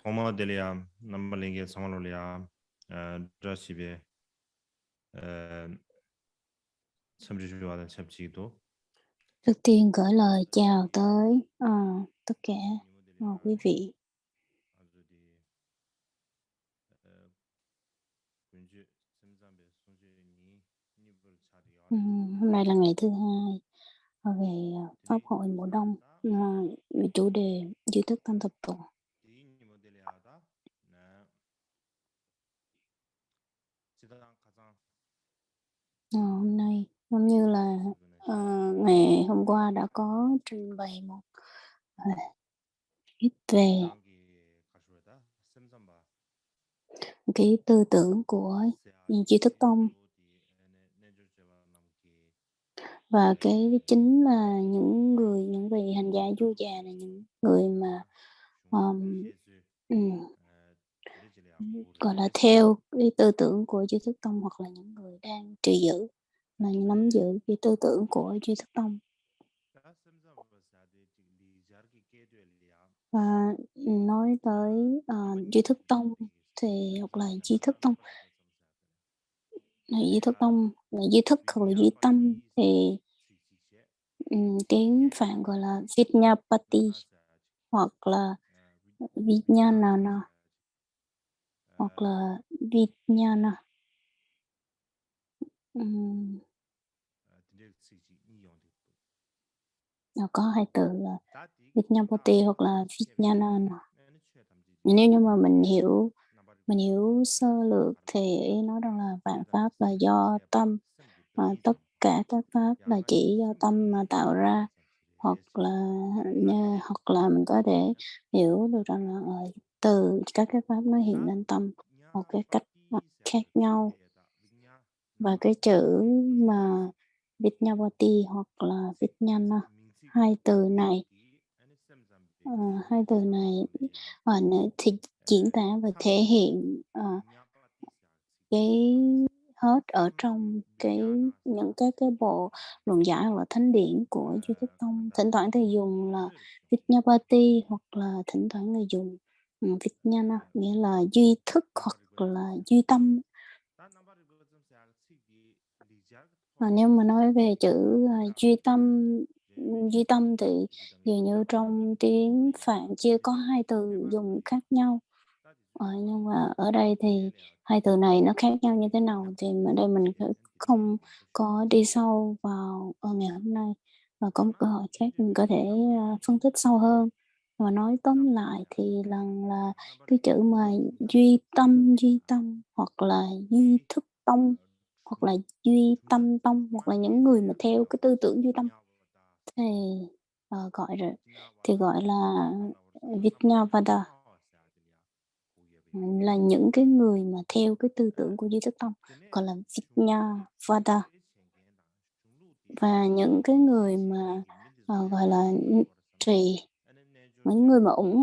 Formadelia, Nambalinge, Samalolia, Drasibe, Samjua, Sabjido. Trước tiên gửi lời chào tới tất cả quý vị. Hôm nay là ngày thứ hai về Pháp hội mùa đông, chủ đề duy thức tam thập tụng. Hôm nay giống như là ngày hôm qua đã có trình bày một ít về cái tư tưởng của duy thức tông, và cái chính là những vị hành giả du già là những người mà gọi là theo cái tư tưởng của duy thức tông, hoặc là những người đang trì giữ, là nắm giữ cái tư tưởng của duy thức tông. Và nói tới duy thức tông thì, hoặc là duy thức tông, duy thức tông là duy thức hoặc là duy tâm, thì tiếng Phạn gọi là Vidyapati, hoặc là Vijnana, hoặc là Vijnana. Nó có hai từ là Vidyapati hoặc là Vijnana. Nếu như mà mình hiểu sơ lược thì nói rằng là vạn pháp là do tâm, tất cả các pháp là chỉ do tâm mà tạo ra, hoặc là mình có thể hiểu được rằng là từ các cái pháp nó hiện lên tâm một cái cách khác nhau. Và cái chữ mà Vidyapati hoặc là Vijnana, hai từ này thì diễn tả và thể hiện cái hết ở trong những cái bộ luận giải hoặc là thánh điển của duy thức tông. Thỉnh thoảng thì dùng là Vidyapati, hoặc là thỉnh thoảng là dùng Vijnana, nghĩa là duy thức hoặc là duy tâm. Nếu mà nói về chữ duy tâm thì dường như trong tiếng Phạn chia có hai từ dùng khác nhau. Nhưng mà ở đây thì hai từ này nó khác nhau như thế nào thì ở đây mình không có đi sâu vào ngày hôm nay, và có một cơ hội khác mình có thể phân tích sâu hơn. Và nói tóm lại thì là cái chữ mà duy tâm hoặc là duy thức tông, hoặc là duy tâm tông, hoặc là những người mà theo cái tư tưởng duy tâm thì gọi là Vijnavada, là những cái người mà theo cái tư tưởng của duy thức tông, gọi là Vijnavada. Và những cái người mà gọi là trì, những người mà ủng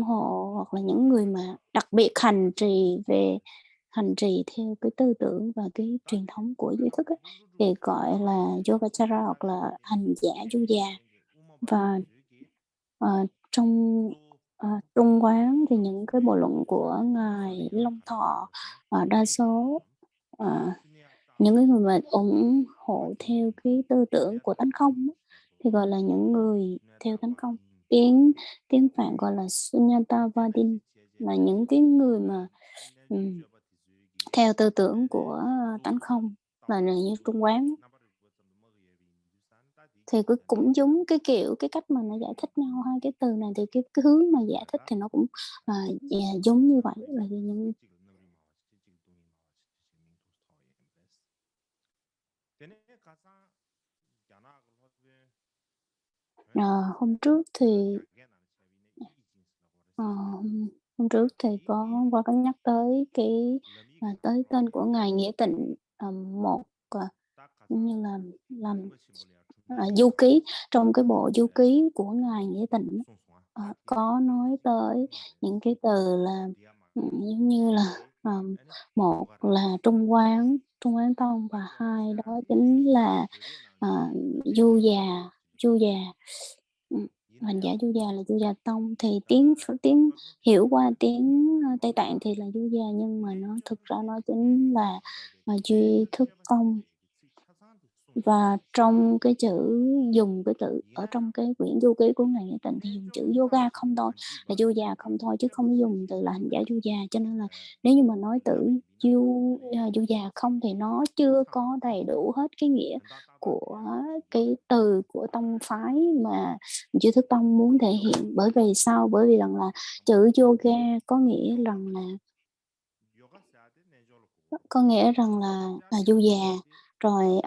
hộ hoặc là những người mà đặc biệt hành trì theo cái tư tưởng và cái truyền thống của duy thức ấy, thì gọi là Yogacara hoặc là hành giả du già. Và trong Trung Quán thì những cái bộ luận của ngài Long Thọ, đa số những cái người mà ủng hộ theo cái tư tưởng của tánh không thì gọi là những người theo tánh không. Tiếng Phạn gọi là Sunyatavadin, là những cái người mà theo tư tưởng của tánh không, là như Trung Quán. Thì cũng giống cái cách mà nó giải thích nhau hai cái từ này, thì cái hướng mà giải thích thì nó cũng giống như vậy. Là những hôm trước thì có nhắc tới tới tên của ngài Nghĩa Tịnh, một như là làm du ký, trong cái bộ du ký của ngài Nghĩa Tịnh có nói tới những cái từ là giống như là một là Trung Quán Tông, và hai đó chính là du già. Hành giả Du Già là Du Già Tông, thì tiếng hiểu qua tiếng Tây Tạng thì là Du Già, nhưng mà nó thực ra nó chính là Duy Thức Tông. Và trong cái chữ dùng cái từ ở trong cái quyển du ký của Ngài Nghĩa Tịnh thì dùng chữ yoga không thôi, là Du Già không thôi, chứ không dùng từ là hành giả Du Già. Cho nên là nếu như mà nói từ Du Già không thì nó chưa có đầy đủ hết cái nghĩa của cái từ của tông phái mà Duy Thức Tông muốn thể hiện. Bởi vì sao? Bởi vì rằng là chữ yoga có nghĩa rằng là Du Già, rồi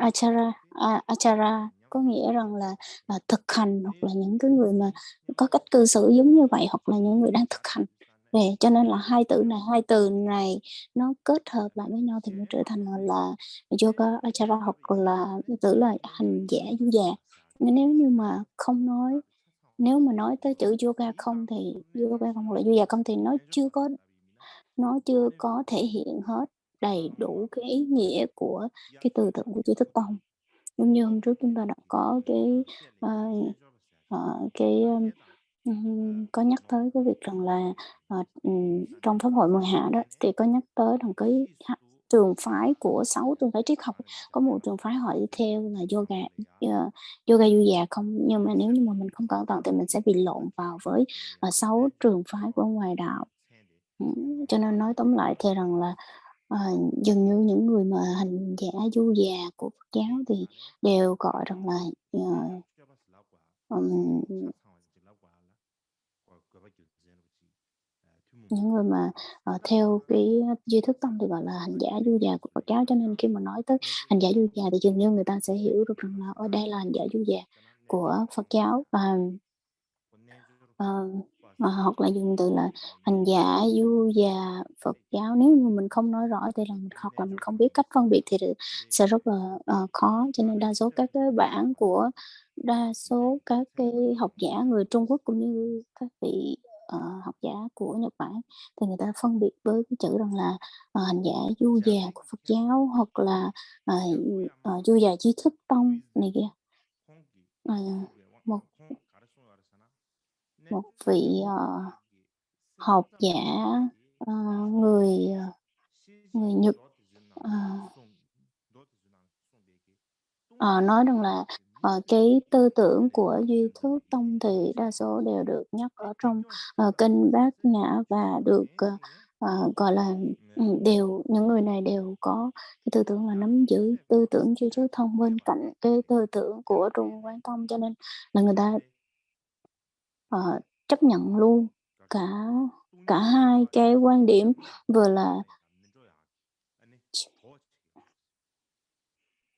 Achara có nghĩa rằng là thực hành, hoặc là những cái người mà có cách cư xử giống như vậy, hoặc là những người đang thực hành. Cho nên là hai từ này nó kết hợp lại với nhau thì mới trở thành là yoga achara, hoặc là từ là hành giả Du Già. Nếu như mà nếu mà nói tới chữ yoga không thì yoga không hoặc là Du Già không thì nó chưa có thể hiện hết đầy đủ cái ý nghĩa của cái tư tưởng của Duy Thức Tông. Giống như hôm trước chúng ta đã có có nhắc tới cái việc rằng là trong Pháp hội Mười Hạ đó thì có nhắc tới rằng cái trường phái của 6 trường phái triết học, có một trường phái họ đi theo là yoga Du Già không, nhưng mà nếu như mà mình không cẩn thận thì mình sẽ bị lộn vào với 6 trường phái của ngoài đạo. Cho nên nói tóm lại thì rằng là dường như những người mà hành giả Du Già của Phật giáo thì đều gọi rằng là những người mà theo cái Duy Thức Tông thì gọi là hành giả Du Già của Phật giáo. Cho nên khi mà nói tới hành giả Du Già thì dường như người ta sẽ hiểu được rằng là ở đây là hành giả Du Già của Phật giáo. Hoặc là dùng từ là hành giả Du Già Phật giáo. Nếu như mình không nói rõ thì hoặc là mình không biết cách phân biệt thì sẽ rất là khó. Cho nên đa số các cái học giả người Trung Quốc cũng như các vị học giả của Nhật Bản thì người ta phân biệt với cái chữ rằng là hành giả Du Già của Phật giáo, hoặc là Du Già Trí Thức Tông này kia. Một vị học giả người Nhật nói rằng là cái tư tưởng của Duy Thức Tông thì đa số đều được nhắc ở trong kinh Bát Nhã, và được gọi là những người này đều có cái tư tưởng là nắm giữ tư tưởng Duy Thức Tông bên cạnh cái tư tưởng của Trung Quán Tông, cho nên là người ta chấp nhận luôn cả hai cái quan điểm, vừa là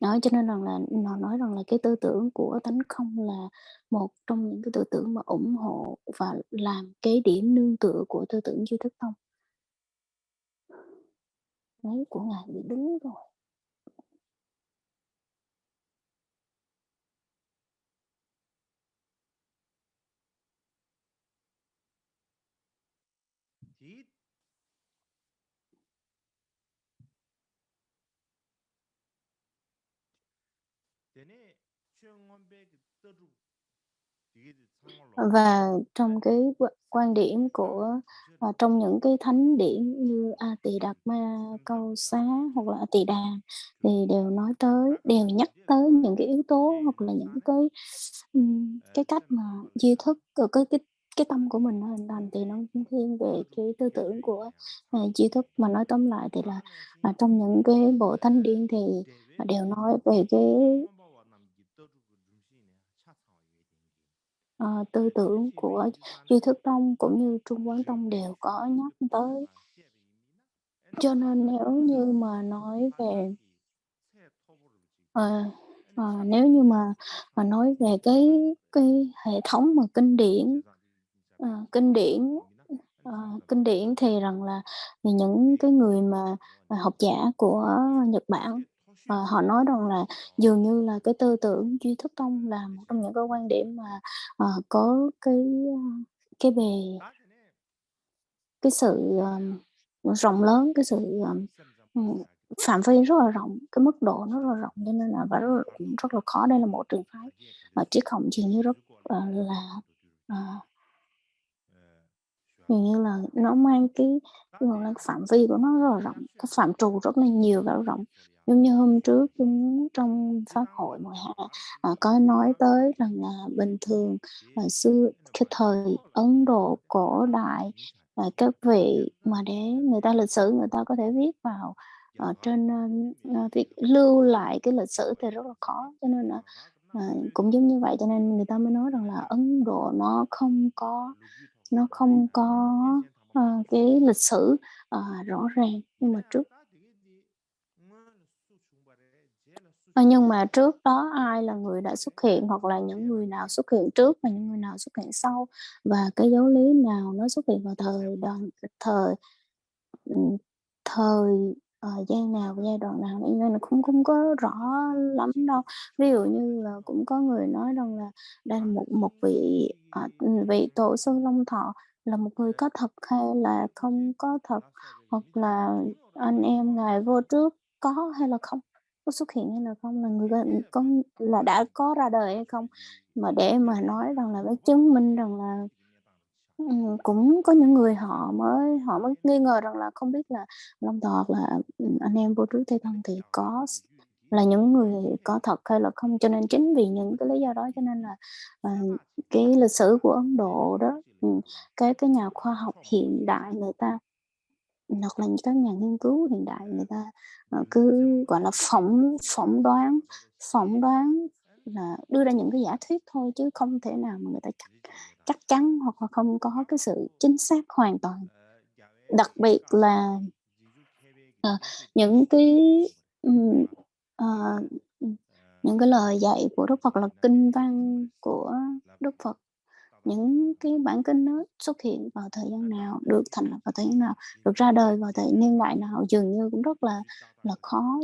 cho nên rằng là nó nói rằng là cái tư tưởng của tánh không là một trong những cái tư tưởng mà ủng hộ và làm cái điểm nương tựa của tư tưởng Duy Thức Tông. Đấy, của Ngài bị đứng rồi. Và trong cái quan điểm của trong những cái thánh điển như A Tỳ Đạt Ma Câu Xá hoặc là A Tỳ Đà thì đều nhắc tới những cái yếu tố, hoặc là những cái cách mà duy thức cái tâm của mình nó hình thành thì nó cũng thiên về cái tư tưởng của duy thức. Mà nói tóm lại thì là trong những cái bộ thánh điển thì đều nói về cái tư tưởng của Duy Thức Tông cũng như Trung Quán Tông đều có nhắc tới. Cho nên nếu như mà nói về nếu như mà nói về cái hệ thống mà kinh điển thì rằng là những cái người mà học giả của Nhật Bản họ nói rằng là dường như là cái tư tưởng Duy Thức Tông là một trong những cái quan điểm mà có cái sự rộng lớn, cái sự phạm vi rất là rộng, cái mức độ nó rất là rộng, cho nên là và rất là khó. Đây là một trường phái triết học dường như rất là à, dường như là nó mang gọi là, phạm vi của nó rất là rộng, cái phạm trù rất là nhiều và rộng. Giống như hôm trước trong pháp hội mùa hạ, có nói tới rằng là bình thường hồi xưa cái thời Ấn Độ cổ đại, các vị mà để người ta lịch sử người ta có thể viết vào, trên, việc lưu lại cái lịch sử thì rất là khó, cho nên là, cũng giống như vậy cho nên người ta mới nói rằng là Ấn Độ nó không có, cái lịch sử, rõ ràng, nhưng mà trước đó ai là người đã xuất hiện, hoặc là những người nào xuất hiện trước và những người nào xuất hiện sau, và cái giáo lý nào nó xuất hiện vào thời, ừm, thời, gian nào, giai đoạn nào, nên là cũng không có rõ lắm đâu. Ví dụ như là cũng có người nói rằng là đây là một một vị, vị tổ sư Long Thọ là một người có thật hay là không có thật, hoặc là anh em ngài vô trước có hay là không, có xuất hiện hay là không, là người có là đã có ra đời hay không. Mà để mà nói rằng là phải chứng minh rằng là cũng có những người họ mới nghi ngờ rằng là không biết là Long Thọ hoặc là, anh em vô trước Thế Thân thì là những người có thật hay là không. Cho nên chính vì những cái lý do đó cho nên là, ờ, cái lịch sử của Ấn Độ đó, cái nhà khoa học hiện đại người ta hoặc là các nhà nghiên cứu hiện đại người ta, cứ, gọi là, phỏng đoán là đưa ra những cái giả thuyết thôi chứ không thể nào mà người ta chắc chắn hoặc là không có cái sự chính xác hoàn toàn. Đặc biệt là, ờ, những cái, ừm, ờ, ừm, những cái lời dạy của Đức Phật là kinh văn của Đức Phật, những cái bản kinh đó xuất hiện vào thời gian nào, được thành lập vào thời gian nào, được ra đời vào thời niên đại nào, dường như cũng rất là khó.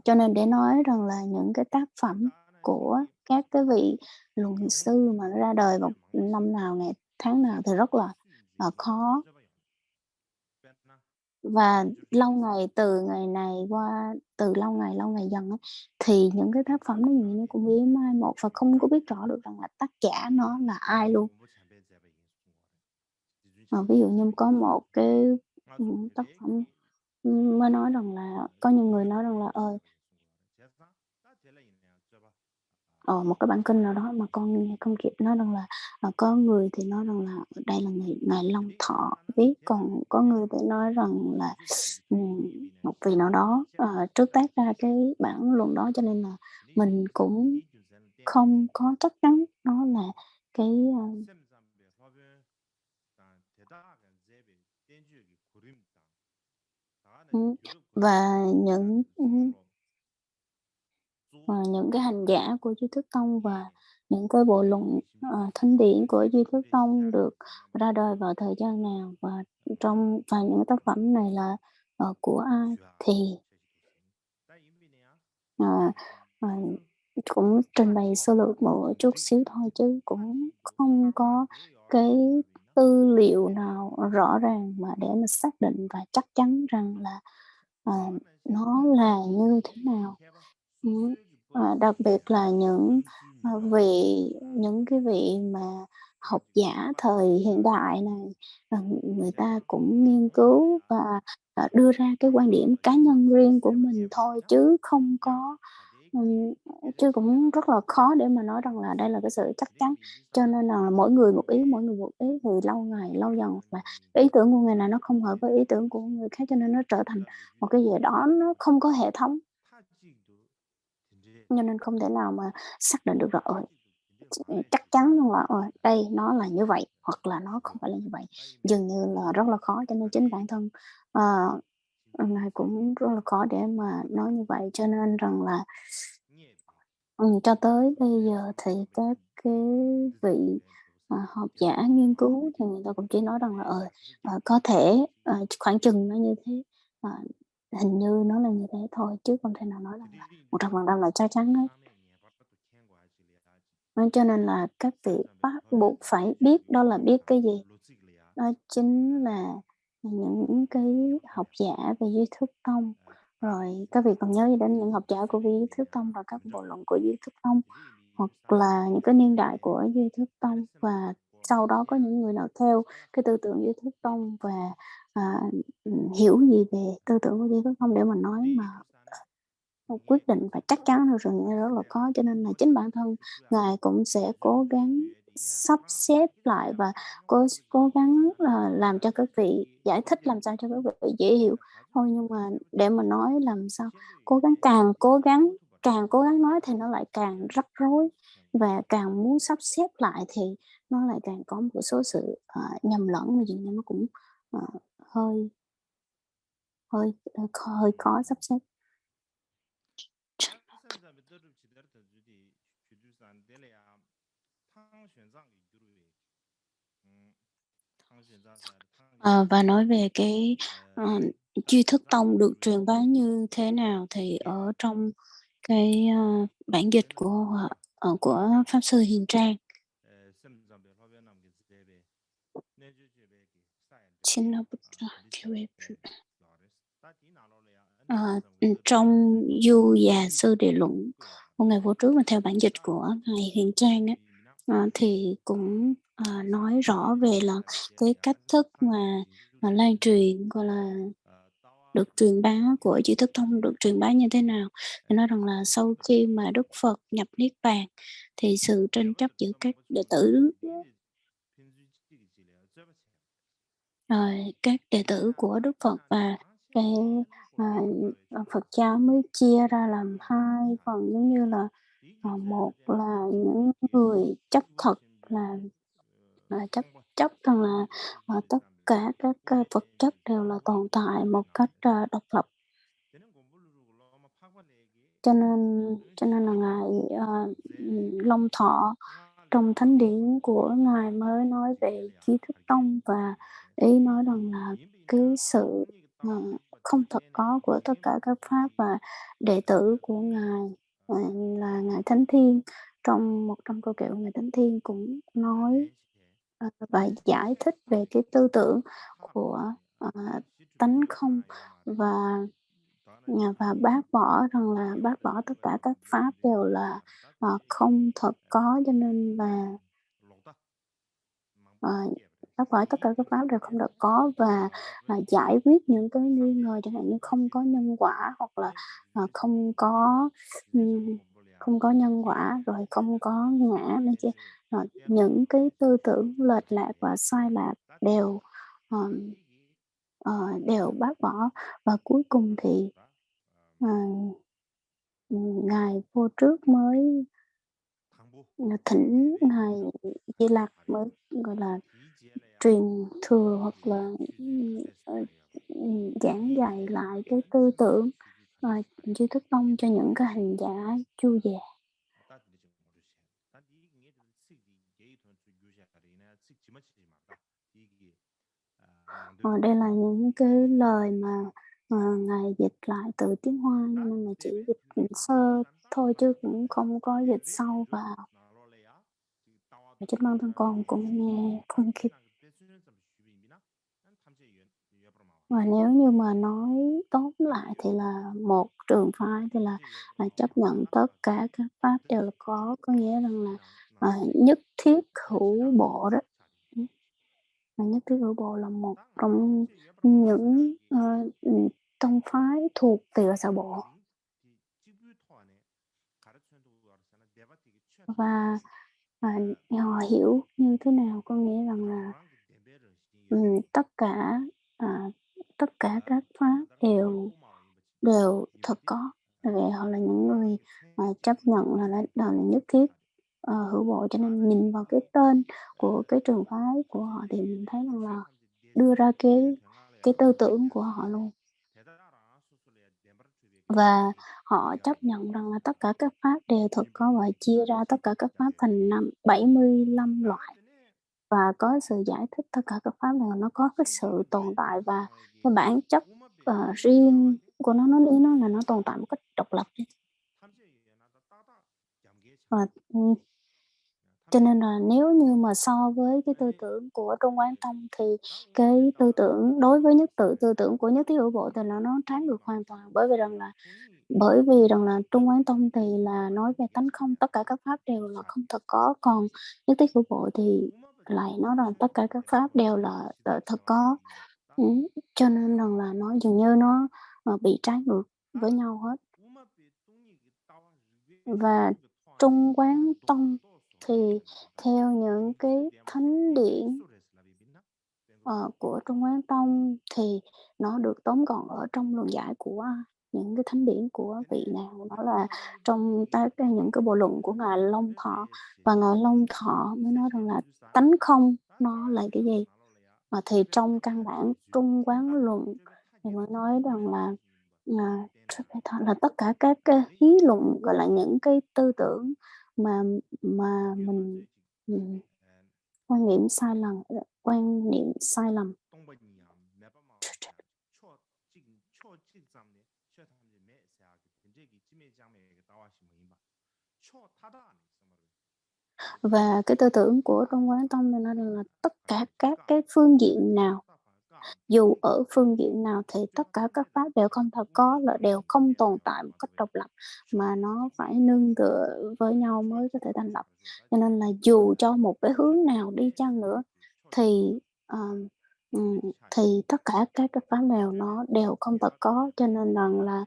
Cho nên để nói rằng là những cái tác phẩm của các cái vị luận sư mà nó ra đời vào năm nào, ngày tháng nào thì rất là khó. Và từ ngày này qua từ lâu ngày dần á, thì những cái tác phẩm đó dường như cũng bị mai một và không có biết rõ được rằng là tác giả nó là ai luôn. Ví dụ như có một cái, tác phẩm, mới nói rằng là có những người nói rằng là, một cái bản kinh nào đó mà con nghe không kịp, nói rằng là, có người thì nói rằng là đây là ngài Long Thọ viết, còn có người thì nói rằng là, một vị nào đó, trước tác ra cái bản luận đó, cho nên là mình cũng không có chắc chắn nó là cái, và những cái hành giả của Duy Thức Tông và những cái bộ luận, thánh điển của Duy Thức Tông được ra đời vào thời gian nào và những cái tác phẩm này là, của ai thì, ờ, ờ, cũng trình bày sơ lược một chút xíu thôi chứ cũng không có cái tư liệu nào rõ ràng mà để mà xác định và chắc chắn rằng là, ờ, nó là như thế nào. Đặc biệt là những cái vị mà học giả thời hiện đại này, người ta cũng nghiên cứu và, đưa ra cái quan điểm cá nhân riêng của mình thôi chứ không có, ừm, chứ cũng rất là khó để mà nói rằng là đây là cái sự chắc chắn. Cho nên là mỗi người một ý thì lâu ngày lâu dần là cái ý tưởng của người này nó không hợp với ý tưởng của người khác, cho nên nó trở thành một cái gì đó nó không có hệ thống. Cho nên không thể nào mà xác định được là, chắc chắn luôn là, đây nó là như vậy, hoặc là nó không phải là như vậy, dường như là rất là khó. Cho nên chính bản thân, ờ, Ngài cũng rất là khó để mà nói như vậy. Cho nên rằng là, cho tới bây giờ thì các cái vị, học giả nghiên cứu thì người ta cũng chỉ nói rằng là, có thể, khoảng chừng nó như thế, ờ, hình như nó là như thế thôi, chứ không thể nào nói rằng là 100% là chắc chắn hết. Cho nên là các vị bắt buộc phải biết đó là biết cái gì, đó chính là những cái học giả về Duy Thức Tông. Rồi các vị còn nhớ gì đến những học giả của Duy Thức Tông và các bộ luận của Duy Thức Tông, hoặc là những cái niên đại của Duy Thức Tông, và sau đó có những người nào theo cái tư tưởng Duy Thức Tông và, à, hiểu gì về tư tưởng của Duy Thức Tông để mà nói mà quyết định và chắc chắn được rồi nghe rất là khó. Cho nên là chính bản thân Ngài cũng sẽ cố gắng sắp xếp lại và cố gắng là làm cho các vị giải thích làm sao cho các vị dễ hiểu thôi. Nhưng mà để mà nói làm sao càng cố gắng nói thì nó lại càng rắc rối, và càng muốn sắp xếp lại thì nó lại càng có một số sự, nhầm lẫn, mà dường như nó cũng, ờ, hơi hơi khó sắp xếp. Và nói về cái, tri thức tông được truyền bá như thế nào thì ở trong cái, bản dịch của Pháp Sư Hiền Trang. Trong Du Già Sư Địa Luận của Ngài Vô Trước, mà theo bản dịch của Ngài Hiền Trang á, thì cũng, nói rõ về là cái cách thức mà lan truyền, gọi là, được truyền bá của Chữ Thức Tông được truyền bá như thế nào. Thì nói rằng là sau khi mà Đức Phật nhập Niết Bàn thì sự tranh chấp giữa các đệ tử của Đức Phật và cái, Phật giáo mới chia ra làm hai phần, giống như là, một là những người chấp thật là chấp chấp rằng là, tất cả các, vật chất đều là tồn tại một cách, độc lập. Cho nên là Ngài, Long Thọ trong Thánh điển của Ngài mới nói về Chí Thức Tông, và ý nói rằng là cái sự, không thật có của tất cả các pháp, và đệ tử của Ngài, là Ngài Thánh Thiên. Trong một trong câu kệ của Ngài Thánh Thiên cũng nói, và giải thích về cái tư tưởng của, tánh không, và bác bỏ tất cả các pháp đều là, không thật có, cho nên là, ờ, bác bỏ tất cả các pháp đều không thật có, và, giải quyết những cái nghi ngờ, chẳng hạn như không có nhân quả, hoặc là, không có nhân quả, rồi không có ngã này kia. Những cái tư tưởng lệch lạc và sai lạc đều, đều bác bỏ, và cuối cùng thì, ờ Ngài Vô Trước mới, thỉnh Ngài Di Lặc mới, gọi là, truyền thừa, hoặc là, giảng dạy lại cái tư tưởng, Duy Thức Tông cho những cái hành giả chu dè. Đây là những cái lời mà, Ngài dịch lại từ tiếng Hoa, cho nên là chỉ dịch sơ thôi chứ cũng không có dịch sâu vào. Và chính bản thân con cũng nghe không kịp. Và nếu như mà nói tóm lại thì là một trường phái thì là chấp nhận tất cả các pháp đều là có nghĩa rằng là, nhất thiết hữu bộ đó. Và nhất thiết hữu bộ là một trong những, tông phái thuộc Tỳ Xà Bộ. Và, họ hiểu như thế nào? Có nghĩa rằng là, tất cả, à, tất cả các pháp đều đều thật có, tại vì họ là những người mà chấp nhận là đều là nhất thiết, hữu bộ, cho nên nhìn vào cái tên của cái trường phái của họ thì mình thấy rằng là đưa ra cái tư tưởng của họ luôn. Và họ chấp nhận rằng là tất cả các pháp đều thực có, và chia ra tất cả các pháp thành 75 loại, và có sự giải thích tất cả các pháp này nó có cái sự tồn tại và cái bản chất, riêng của nó ý nó là nó tồn tại một cách độc lập. Và, Cho nên là nếu như mà so với cái tư tưởng của Trung Quán Tông thì cái tư tưởng đối với tư tưởng của Nhất Thiết Hữu Bộ thì là nó trái ngược hoàn toàn, bởi vì rằng là Trung Quán Tông thì là nói về tánh không, tất cả các pháp đều là không thật có, còn Nhất Thiết Hữu Bộ thì lại nói rằng tất cả các pháp đều là thật có. Ừm, cho nên rằng là nó dường như nó, bị trái ngược với nhau hết. Và Trung Quán Tông thì theo những cái thánh điển, của Trung Quán Tông thì nó được tóm gọn ở trong luận giải của những cái thánh điển của vị nào, đó là trong những cái bộ luận của Ngài Long Thọ. Và Ngài Long Thọ mới nói rằng là tánh không nó là cái gì? Thì trong căn bản Trung Quán Luận thì mới nói rằng là, là tất cả các cái lý luận, gọi là, những cái tư tưởng mà mình, quan niệm sai lầm. Và cái tư tưởng của Trung Quán Tông thì nói rằng là tất cả các cái phương diện nào, dù ở phương diện nào thì tất cả các pháp đều không thật có, là đều không tồn tại một cách độc lập, mà nó phải nương tựa với nhau mới có thể thành lập. Cho nên là dù cho một cái hướng nào đi chăng nữa thì, thì tất cả các cái pháp nó đều không thật có, cho nên rằng là,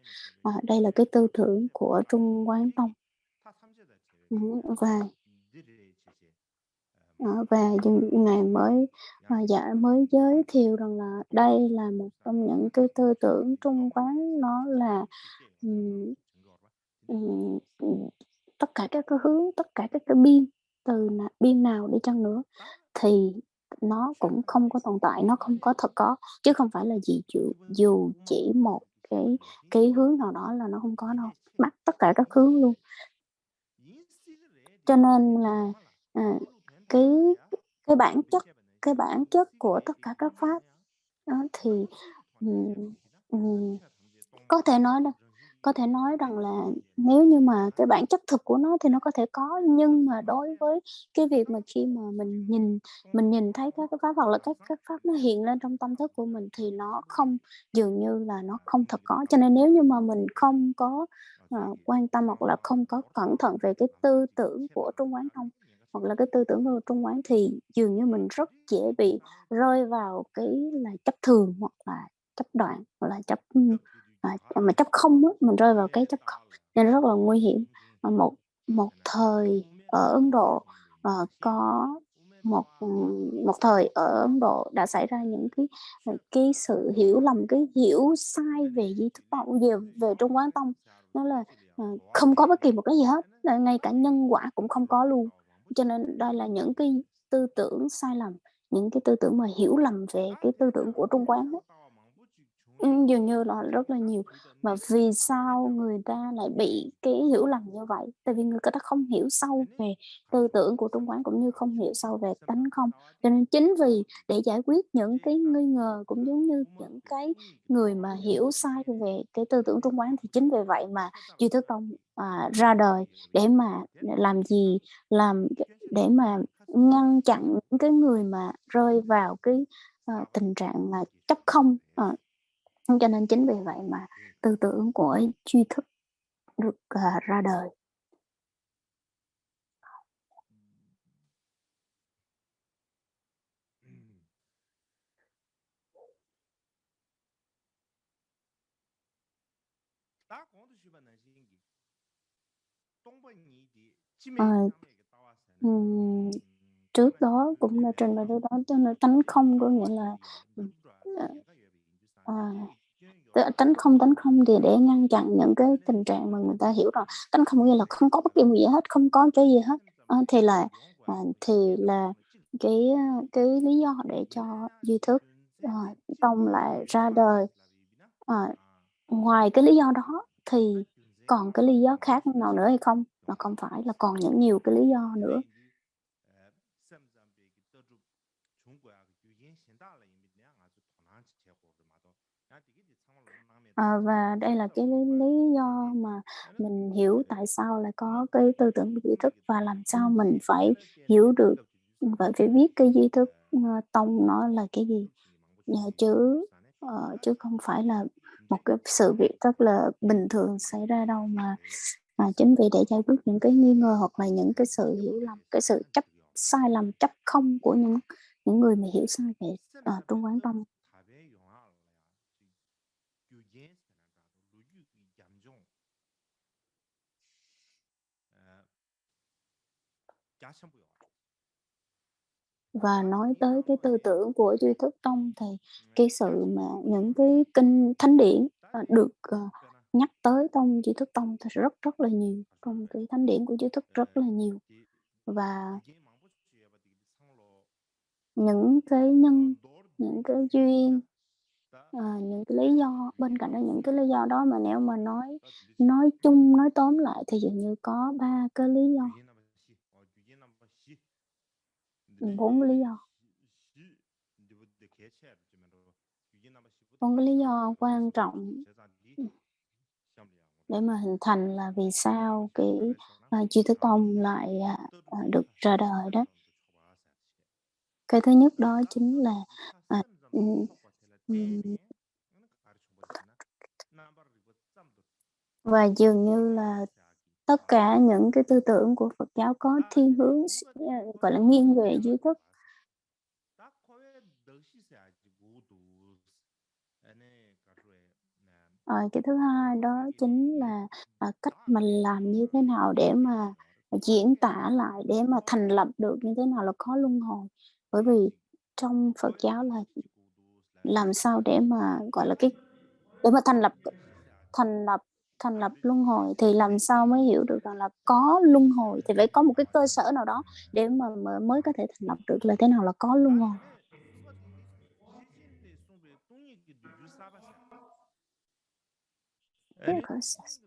đây là cái tư tưởng của Trung Quán Tông. Và và Ngài mới giới thiệu rằng là đây là một trong những cái tư tưởng Trung Quán, nó là, ừm, ừm, tất cả các cái hướng, tất cả các cái biên nào đi chăng nữa thì nó cũng không có tồn tại, nó không có thật có, chứ không phải là dù chỉ một cái hướng nào đó là nó không có đâu, bắt tất cả các hướng luôn. Cho nên là, à, cái cái bản chất của tất cả các pháp đó thì, ừm, ừm, có thể nói có thể nói rằng là nếu như mà cái bản chất thực của nó thì nó có thể có, nhưng mà đối với cái việc mà khi mà mình nhìn thấy các cái pháp hoặc là các pháp nó hiện lên trong tâm thức của mình thì nó không, dường như là nó không thật có. Cho nên nếu như mà mình không có, quan tâm hoặc là không có cẩn thận về cái tư tưởng của Trung Quán Tông, hoặc là cái tư tưởng của Trung Quán thì dường như mình rất dễ bị rơi vào cái là chấp thường hoặc là chấp đoạn, hoặc là mà chấp không á, mình rơi vào cái chấp không, nên rất là nguy hiểm. Một một thời ở Ấn Độ, có một thời ở Ấn Độ đã xảy ra những cái sự hiểu lầm, cái hiểu sai về Di Thức Tông, về Trung Quán Tông. Đó là, không có bất kỳ một cái gì hết, ngay cả nhân quả cũng không có luôn. Cho nên đây là những cái tư tưởng sai lầm, những cái tư tưởng mà hiểu lầm về cái tư tưởng của Trung Quán á. Dường như là rất là nhiều. Mà vì sao người ta lại bị cái hiểu lầm như vậy? Tại vì người ta không hiểu sâu về tư tưởng của Trung Quán, cũng như không hiểu sâu về tánh không. Cho nên chính vì để giải quyết những cái nghi ngờ, cũng giống như những cái người mà hiểu sai về cái tư tưởng Trung Quán, thì chính vì vậy mà Duy Thức Tông, ra đời để mà làm gì? Để mà ngăn chặn những cái người mà rơi vào cái, tình trạng là chấp không. Cho nên chính vì vậy mà tư tưởng của tri thức được, ra đời. Ờ, ừm, trước đó cũng đã trình bày trước đó, tức là tánh không có nghĩa là, ừm, ờ, ờ, tánh không thì để ngăn chặn những cái tình trạng mà người ta hiểu rằng tánh không có nghĩa là không có bất kỳ một gì hết, không có cái gì hết. Thì là cái lý do để cho duy thức, ờ, tông lại ra đời. Ờ, ngoài cái lý do đó thì còn cái lý do khác nào nữa hay không? Mà không phải là còn nhiều cái lý do nữa. Và đây là cái lý do mà mình hiểu tại sao lại có cái tư tưởng duy thức và làm sao mình phải hiểu được, phải biết cái duy thức, tông nó là cái gì, chứ không phải là một cái sự việc rất là bình thường xảy ra đâu, mà chính vì để giải quyết những cái nghi ngờ hoặc là những cái sự hiểu lầm, cái sự chấp sai lầm, chấp không của những người mà hiểu sai về, Trung Quán Tông. Và nói tới cái tư tưởng của duy thức tông thì cái sự mà những cái kinh thánh điển, được, nhắc tới trong duy thức tông thì rất rất là nhiều, trong cái thánh điển của duy thức rất là nhiều. Và những cái nhân, những cái duyên, những cái lý do, bên cạnh đó những cái lý do đó mà nếu mà nói chung, nói tóm lại thì dường như có 3 cái lý do, 4 lý do, 4 cái lý do quan trọng, để mà hình thành là vì sao cái, Duy Thức Tông lại, được ra đời đó. Cái thứ nhất đó chính là, à, ừm, ừm, và dường như là tất cả những cái tư tưởng của Phật giáo có thiên hướng gọi là, nghiêng về duy thức. Cái thứ hai đó chính là, cách mình làm như thế nào để mà diễn tả lại, để mà thành lập được như thế nào là có luân hồi. Bởi vì trong Phật giáo là làm sao để mà, gọi là, để mà thành lập thành lập luân hồi thì làm sao mới hiểu được rằng là có luân hồi, thì phải có một cái cơ sở nào đó để mà mới có thể thành lập được là thế nào là có luân hồi. Cái process.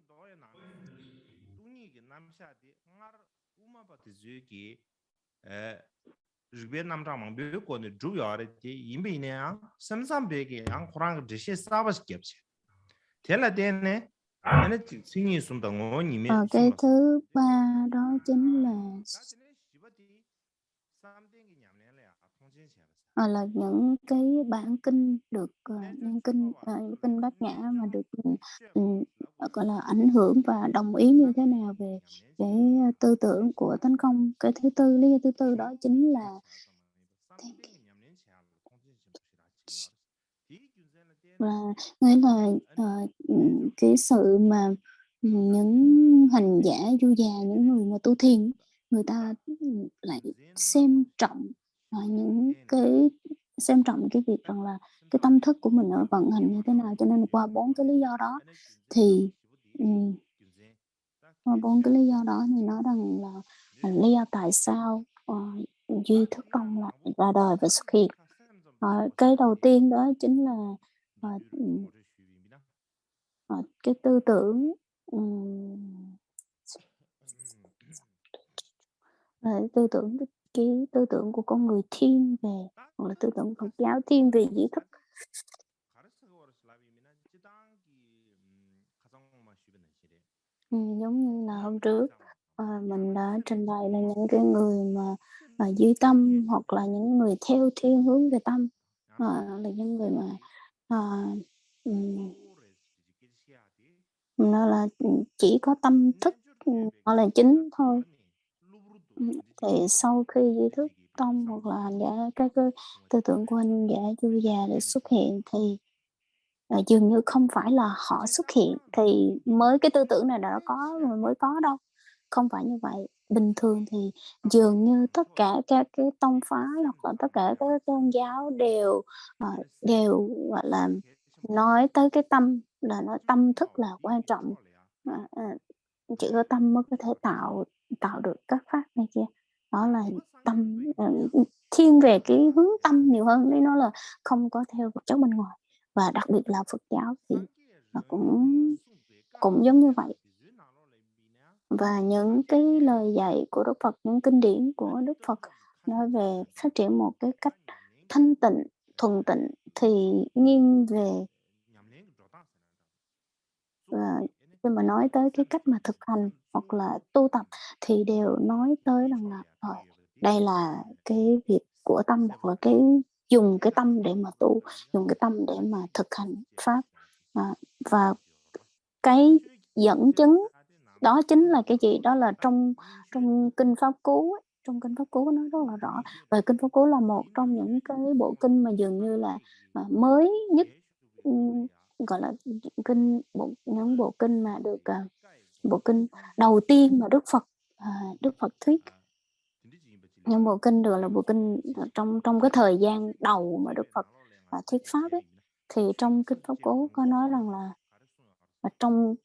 Rugbe namra mang be ko ne dru yare ti yimbe ne ya samsam be ge yang khurang de she sabas gebche tela de ne ene singi sum da ngo ni me Cái simas thứ ba đó chính là là những cái bản kinh được, những kinh Bát Nhã mà được, gọi là, ảnh hưởng và đồng ý như thế nào về cái, tư tưởng của tấn công. Cái thứ tư, lý do thứ tư đó chính là là nghĩa là, cái sự mà, những hành giả du già, những người mà tu thiền, người ta, lại xem trọng, những cái xem trọng cái việc rằng là cái tâm thức của mình nó vận hành như thế nào. Cho nên là qua 4 cái lý do đó thì, ừm, qua 4 cái lý do đó thì nói rằng là lý do tại sao, duy thức tông lại ra đời và xuất hiện. Cái đầu tiên đó chính là, ờ, ừm, cái tư tưởng, tư tưởng cái tư tưởng của con người thiên về, hoặc là tư tưởng Phật giáo thiên về duy thức. Giống như là hôm trước, mình đã trình bày là những cái người mà duy tâm hoặc là những người theo thiên hướng về tâm, là những người mà, ờ, ừm, nó là, chỉ có tâm thức, họ là chính thôi. Thì sau khi duy thức tông hoặc là hành giả, các cái tư tưởng của hành giả du già để xuất hiện thì, dường như không phải là họ xuất hiện thì mới cái tư tưởng này đã có rồi mới có đâu, không phải như vậy. Bình thường thì dường như tất cả các cái tông phái hoặc là tất cả các cái tôn giáo đều, đều, gọi là, nói tới cái tâm, là nói tâm thức là quan trọng, chỉ có tâm mới có thể tạo tạo được các pháp này kia. Đó là tâm, thiên về cái hướng tâm nhiều hơn, nên nó là không có theo vật chất bên ngoài. Và đặc biệt là Phật giáo thì nó cũng cũng giống như vậy. Và những cái lời dạy của Đức Phật, những kinh điển của Đức Phật nói về phát triển một cái cách thanh tịnh, thuần tịnh thì nghiêng về khi mà nói tới cái cách mà thực hành hoặc là tu tập thì đều nói tới rằng là đây là cái việc của tâm, hoặc là cái dùng cái tâm để mà tu, dùng cái tâm để mà thực hành pháp. Và cái dẫn chứng đó chính là cái gì? Đó là trong Kinh Pháp Cú ấy, trong Kinh Pháp Cú nó rất là rõ. Và Kinh Pháp Cú là một trong những cái bộ kinh mà dường như là mới nhất, gọi là những bộ kinh mà được bộ kinh đầu tiên mà Đức Phật thuyết. Những bộ kinh được là bộ kinh trong cái thời gian đầu mà Đức Phật thuyết pháp ấy, thì trong Kinh Pháp Cú có nói rằng là trong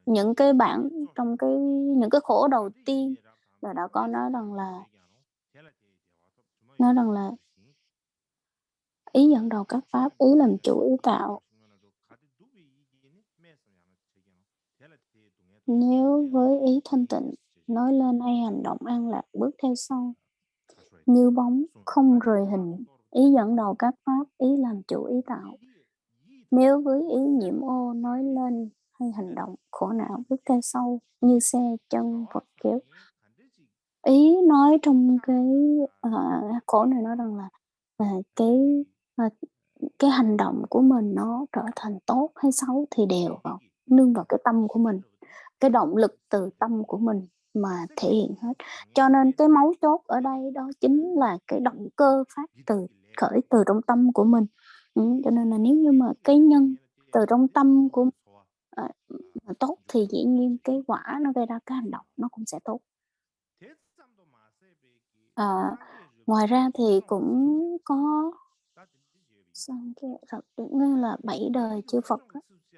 những cái khổ đầu tiên là đã có nói rằng là ý dẫn đầu các pháp, ý làm chủ ý tạo. Nếu với ý thanh tịnh nói lên hay hành động an lạc bước theo sau, như bóng không rời hình, ý dẫn đầu các pháp, ý làm chủ ý tạo. Nếu với ý nhiễm ô nói lên hay hành động khổ não bước theo sau, như xe chân vật kéo. Ý nói trong cái khổ này nói rằng là cái hành động của mình nó trở thành tốt hay xấu thì đều nương vào cái tâm của mình, cái động lực từ tâm của mình mà thể hiện hết. Cho nên cái mấu chốt ở đây đó chính là cái động cơ phát khởi từ trong tâm của mình. Cho nên là nếu như mà cái nhân từ trong tâm của mà tốt thì dĩ nhiên cái quả nó gây ra cái hành động nó cũng sẽ tốt. Ngoài ra thì cũng có như là 7 đời chư Phật,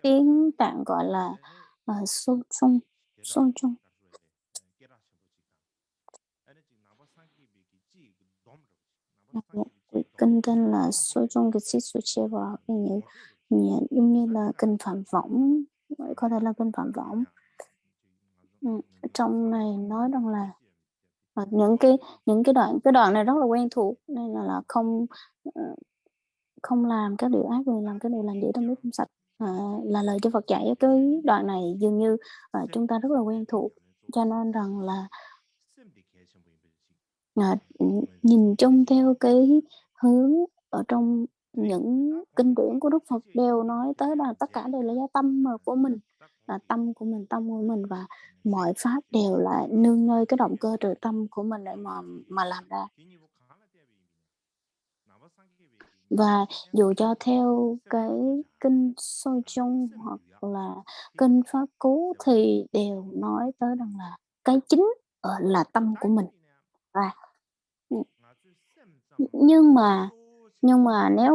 tiếng Tạng gọi là Sochung. Một kinh tên là Sochung Kitsi Sucheva, giống như là kinh Phạm Võng, có thể là kinh Phạm Võng. Trong này nói rằng là những cái đoạn này rất là quen thuộc, nên là không làm các điều ác, vì làm các điều lành giữ tâm nước trong sạch, là lời cho Phật dạy. Cái đoạn này dường như chúng ta rất là quen thuộc, cho nên rằng là nhìn chung theo cái hướng ở trong những kinh điển của Đức Phật đều nói tới là tất cả đều là do tâm của mình, tâm của mình, và mọi pháp đều là nương nơi cái động cơ từ tâm của mình để mà làm ra. Và dù cho theo cái kinh Sochung hoặc là kinh Pháp Cú thì đều nói tới rằng là cái chính là tâm của mình. Nhưng mà nếu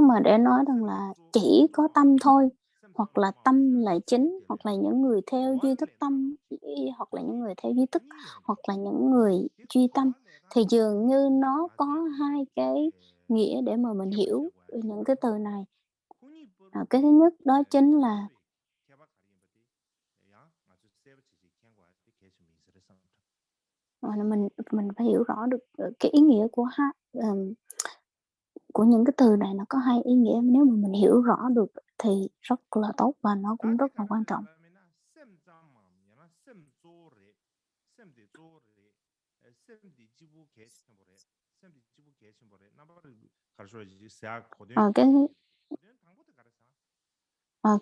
mà để nói rằng là chỉ có tâm thôi, hoặc là tâm là chính, hoặc là những người theo duy thức tâm, hoặc là những người theo duy thức, hoặc là những người duy tâm, thì dường như nó có hai cái nghĩa để mà mình hiểu những cái từ này. Cái thứ nhất đó chính là mình phải hiểu rõ được cái ý nghĩa của những cái từ này. Nó có hai ý nghĩa, nếu mà mình hiểu rõ được thì rất là tốt, và nó cũng rất là quan trọng.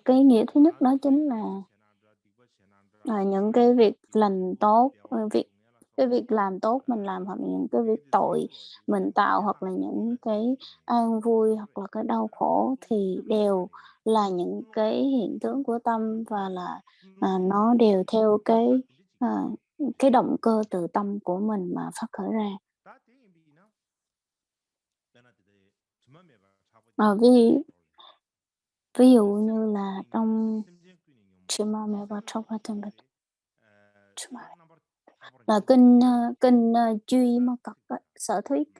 Cái nghĩa thứ nhất đó chính là những cái việc lành tốt, cái việc làm tốt mình làm, hoặc những cái việc tội mình tạo, hoặc là những cái an vui hoặc là cái đau khổ, thì đều là những cái hiện tướng của tâm, và là nó đều theo cái động cơ từ tâm của mình mà phát khởi ra. Ví dụ như là trong là kinh Duy Ma Cật Sở Thuyết,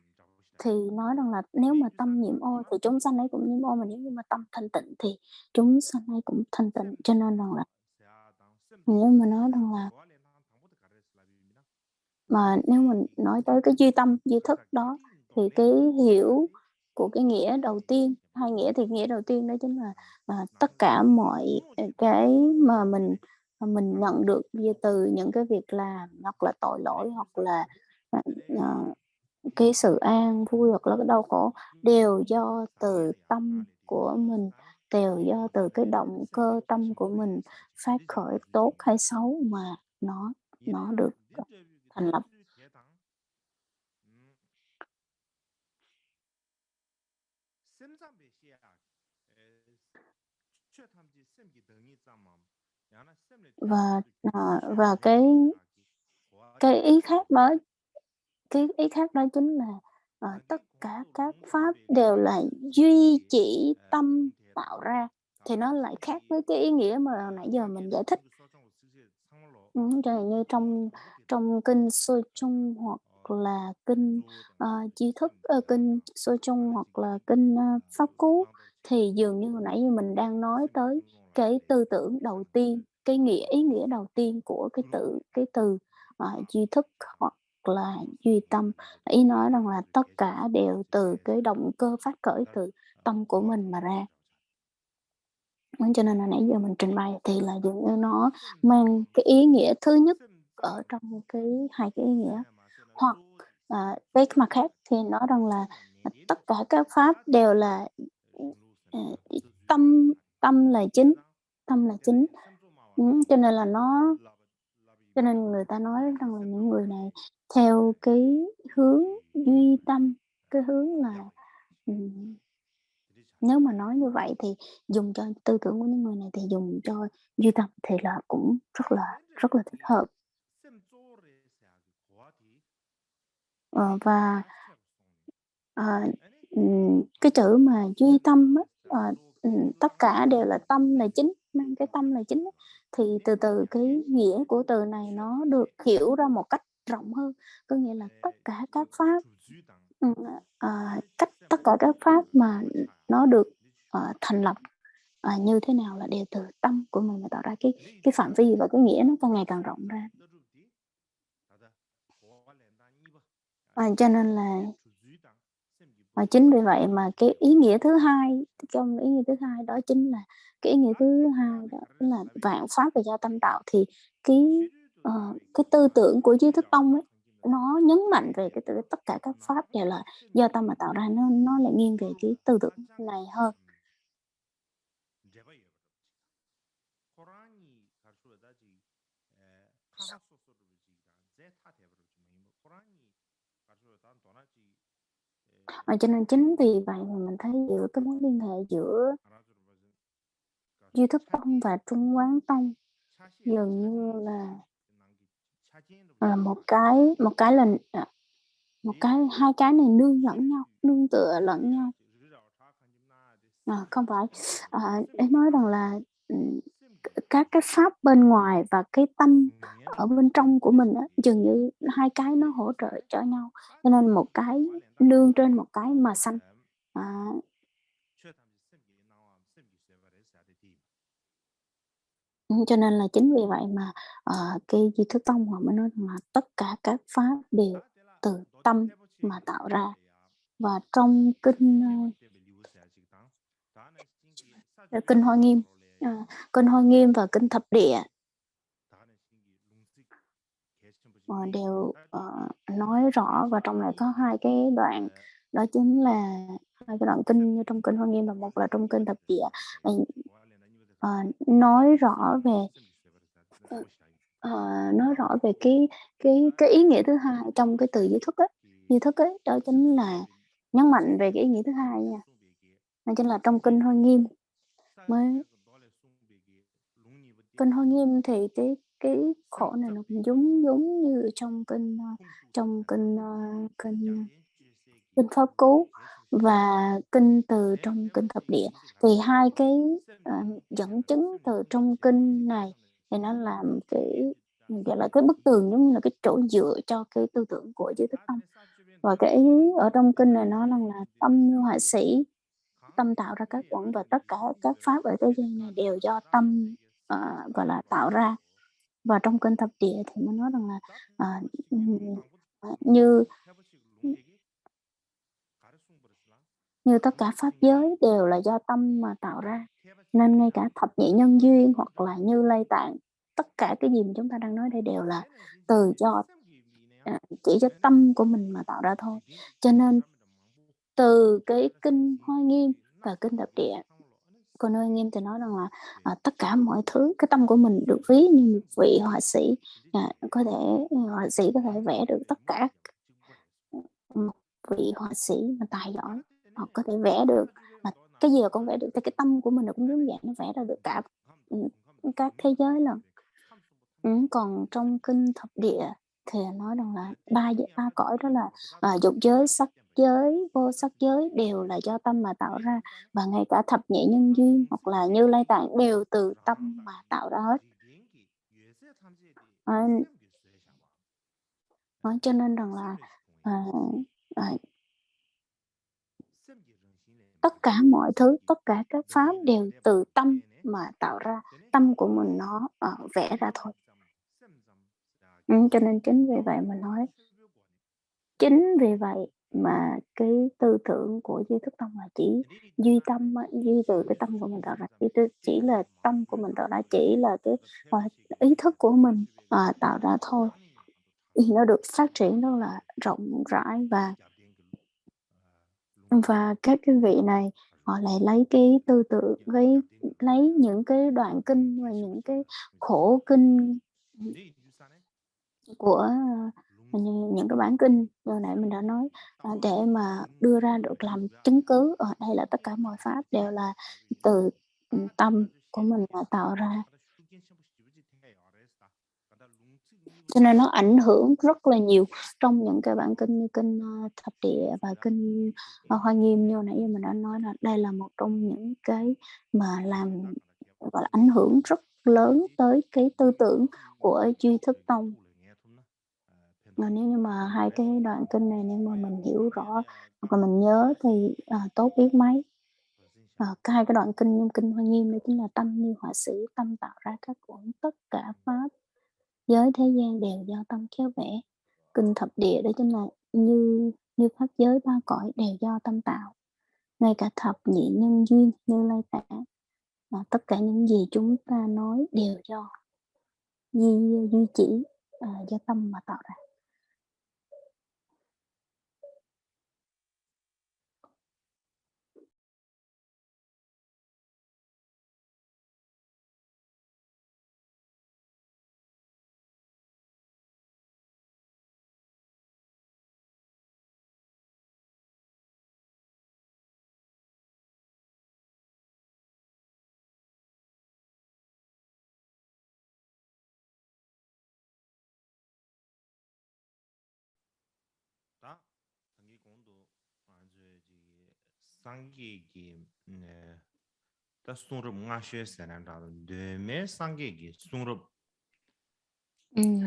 thì nói rằng là nếu mà tâm nhiễm ô thì chúng sanh ấy cũng nhiễm ô, mà nếu như mà tâm thanh tịnh thì chúng sanh ấy cũng thanh tịnh. Cho nên rằng là nếu mà nói rằng là mà nếu mình nói tới cái duy tâm duy thức đó, thì cái hiểu của cái nghĩa đầu tiên. Hai nghĩa thì nghĩa đầu tiên đó chính là tất cả mọi cái mà mình nhận được từ những cái việc làm, hoặc là tội lỗi, hoặc là cái sự an vui, hoặc là cái đau khổ, đều do từ tâm của mình, đều do từ cái động cơ tâm của mình phát khởi, tốt hay xấu, mà nó được thành lập. Và cái ý khác đó, chính là tất cả các pháp đều là duy chỉ tâm tạo ra, thì nó lại khác với cái ý nghĩa mà nãy giờ mình giải thích. Như trong kinh Sô Chung, hoặc là kinh tri thức, kinh Sô Chung, hoặc là kinh Pháp Cú, thì dường như hồi nãy như mình đang nói tới cái tư tưởng đầu tiên, cái ý nghĩa đầu tiên của cái từ duy thức hoặc là duy tâm. Ý nói rằng là tất cả đều từ cái động cơ phát khởi từ tâm của mình mà ra. Cho nên là nãy giờ mình trình bày thì là dường như nó mang cái ý nghĩa thứ nhất ở trong hai cái ý nghĩa. Hoặc cái mặt khác thì nói rằng là tất cả các pháp đều là tâm là chính, cho nên là cho nên người ta nói rằng là những người này theo cái hướng duy tâm, cái hướng là nếu mà nói như vậy thì dùng cho tư tưởng của những người này thì dùng cho duy tâm thì là cũng rất là thích hợp. Và cái chữ mà duy tâm á, tất cả đều là tâm là chính, mang cái tâm là chính á, thì từ cái nghĩa của từ này nó được hiểu ra một cách rộng hơn, có nghĩa là tất cả các pháp, tất cả các pháp mà nó được thành lập như thế nào là đều từ tâm của mình mà tạo ra. Cái phạm vi và cái nghĩa nó càng ngày càng rộng ra. Cho nên là chính vì vậy mà cái ý nghĩa thứ hai, trong ý nghĩa thứ hai đó chính là cái ý nghĩa thứ hai đó chính là vạn pháp là do tâm tạo. Thì cái tư tưởng của Duy Thức Tông ấy, nó nhấn mạnh về cái tất cả các pháp đều là do tâm mà tạo ra, nó lại nghiêng về cái tư tưởng này hơn. Cho nên chính vì vậy mà mình thấy giữa cái mối liên hệ giữa Duy Thức Tông và Trung Quán Tông dường như là hai cái này nương lẫn nhau, nương tựa lẫn nhau. Không phải em nói rằng là các cái pháp bên ngoài và cái tâm ở bên trong của mình á, dường như hai cái nó hỗ trợ cho nhau, cho nên một cái nương trên một cái mà sanh. Cho nên là chính vì vậy mà cái Duy Thức Tông họ mới nói rằng là tất cả các pháp đều từ tâm mà tạo ra. Và trong kinh Hoa Nghiêm, kinh Hoa Nghiêm và kinh Thập Địa đều nói rõ, và trong này có hai cái đoạn, đó chính là hai cái đoạn kinh như trong kinh Hoa Nghiêm và một là trong kinh Thập Địa, nói rõ về cái ý nghĩa thứ hai trong cái từ duy thức ấy. Duy thức ấy đó chính là nhấn mạnh về cái ý nghĩa thứ hai nha. Đó chính là trong kinh Hoa Nghiêm kinh Hoa Nghiêm thì cái khổ này nó cũng giống như trong kinh Pháp Cú và kinh từ trong kinh Thập Địa. Thì hai cái dẫn chứng từ trong kinh này thì nó làm cái gọi là cái bức tường, giống như là cái chỗ dựa cho cái tư tưởng của Duy Thức Tông. Và cái ý ở trong kinh này nó là tâm như họa sĩ, tâm tạo ra các uẩn, và tất cả các pháp ở thế gian này đều do tâm gọi là tạo ra. Và trong kinh Thập Địa thì nó nói rằng là như như tất cả pháp giới đều là do tâm mà tạo ra, nên ngay cả thập nhị nhân duyên hoặc là Như Lai Tạng, tất cả cái gì mà chúng ta đang nói đây đều là từ do chỉ cho tâm của mình mà tạo ra thôi. Cho nên từ cái kinh Hoa Nghiêm và kinh Thập Địa, còn Hoa Nghiêm thì nói rằng là tất cả mọi thứ, cái tâm của mình được ví như một vị họa sĩ, họa sĩ có thể vẽ được tất cả. Một vị họa sĩ mà tài giỏi, họ có thể vẽ được cái gì cũng vẽ được, thì cái tâm của mình cũng giống vậy, nó vẽ ra được cả các thế giới lần. Còn trong kinh Thập Địa thì nói rằng là ba cõi đó là dục giới, sắc giới, vô sắc giới đều là do tâm mà tạo ra, và ngay cả thập nhị nhân duyên hoặc là Như Lai Tạng đều từ tâm mà tạo ra hết. Cho nên rằng là tất cả mọi thứ, tất cả các pháp đều từ tâm mà tạo ra, tâm của mình nó vẽ ra thôi. Cho nên chính vì vậy mà nói, chính vì vậy mà cái tư tưởng của duy thức tông là chỉ duy tâm, duy từ cái tâm của mình tạo ra, chỉ là tâm của mình tạo ra, chỉ là cái ý thức của mình tạo ra thôi. Thì nó được phát triển rất là rộng rãi, và các cái vị này họ lại lấy cái tư tưởng, lấy những cái đoạn kinh và những cái khổ kinh của những cái bản kinh vừa nãy mình đã nói, để mà đưa ra được làm chứng cứ ở đây là tất cả mọi pháp đều là từ tâm của mình mà tạo ra. Cho nên nó ảnh hưởng rất là nhiều trong những cái bản kinh như kinh Thập Địa và kinh Hoa Nghiêm, như nãy giờ mình đã nói là đây là một trong những cái mà làm gọi là ảnh hưởng rất lớn tới cái tư tưởng của duy thức tông. Nếu như mà hai cái đoạn kinh này nếu mà mình hiểu rõ hoặc là mình nhớ thì tốt biết mấy. Hai cái đoạn kinh trong kinh Hoa Nghiêm đó chính là tâm như họa sĩ, tâm tạo ra các uẩn, tất cả pháp giới thế gian đều do tâm khéo vẽ. Kinh Thập Địa đó chính là như pháp giới ba cõi đều do tâm tạo. Ngay cả thập nhị nhân duyên, Như Lai Tạng, tất cả những gì chúng ta nói đều do duy chỉ do tâm mà tạo ra.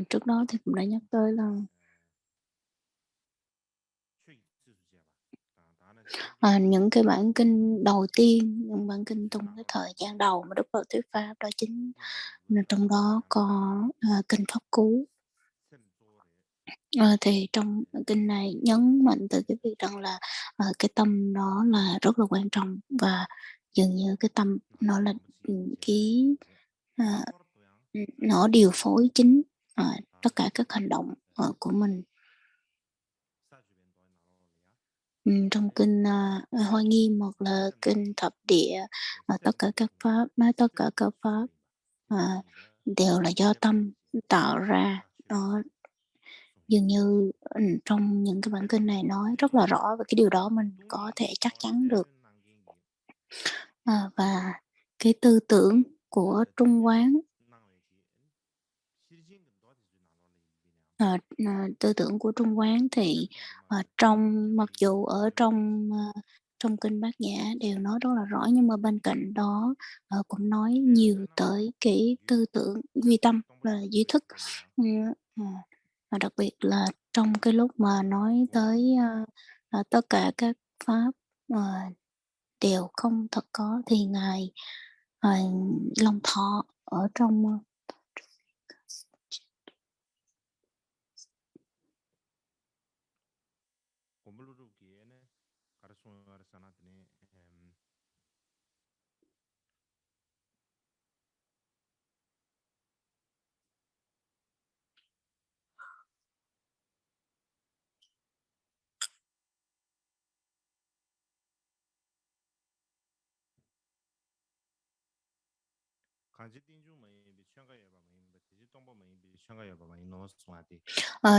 Trước đó thì cũng đã nhắc tới là những cái bản kinh đầu tiên, những bản kinh trong cái thời gian đầu mà Đức Phật thuyết pháp, đó chính là trong đó có kinh Pháp Cú. Thì trong kinh này nhấn mạnh từ cái việc rằng là cái tâm đó là rất là quan trọng, và dường như cái tâm nó là nó điều phối chính tất cả các hành động của mình. Trong kinh Hoa Nghiêm hoặc là kinh Thập Địa, tất cả các pháp, nói tất cả các pháp đều là do tâm tạo ra. Dường như trong những cái bản kinh này nói rất là rõ về cái điều đó, mình có thể chắc chắn được. Và cái tư tưởng của Trung Quán, tư tưởng của Trung Quán thì mặc dù ở trong kinh Bát Nhã đều nói rất là rõ, nhưng mà bên cạnh đó cũng nói nhiều tới cái tư tưởng duy tâm và duy thức. Và đặc biệt là trong cái lúc mà nói tới tất cả các pháp đều không thật có, thì Ngài Long Thọ ở trong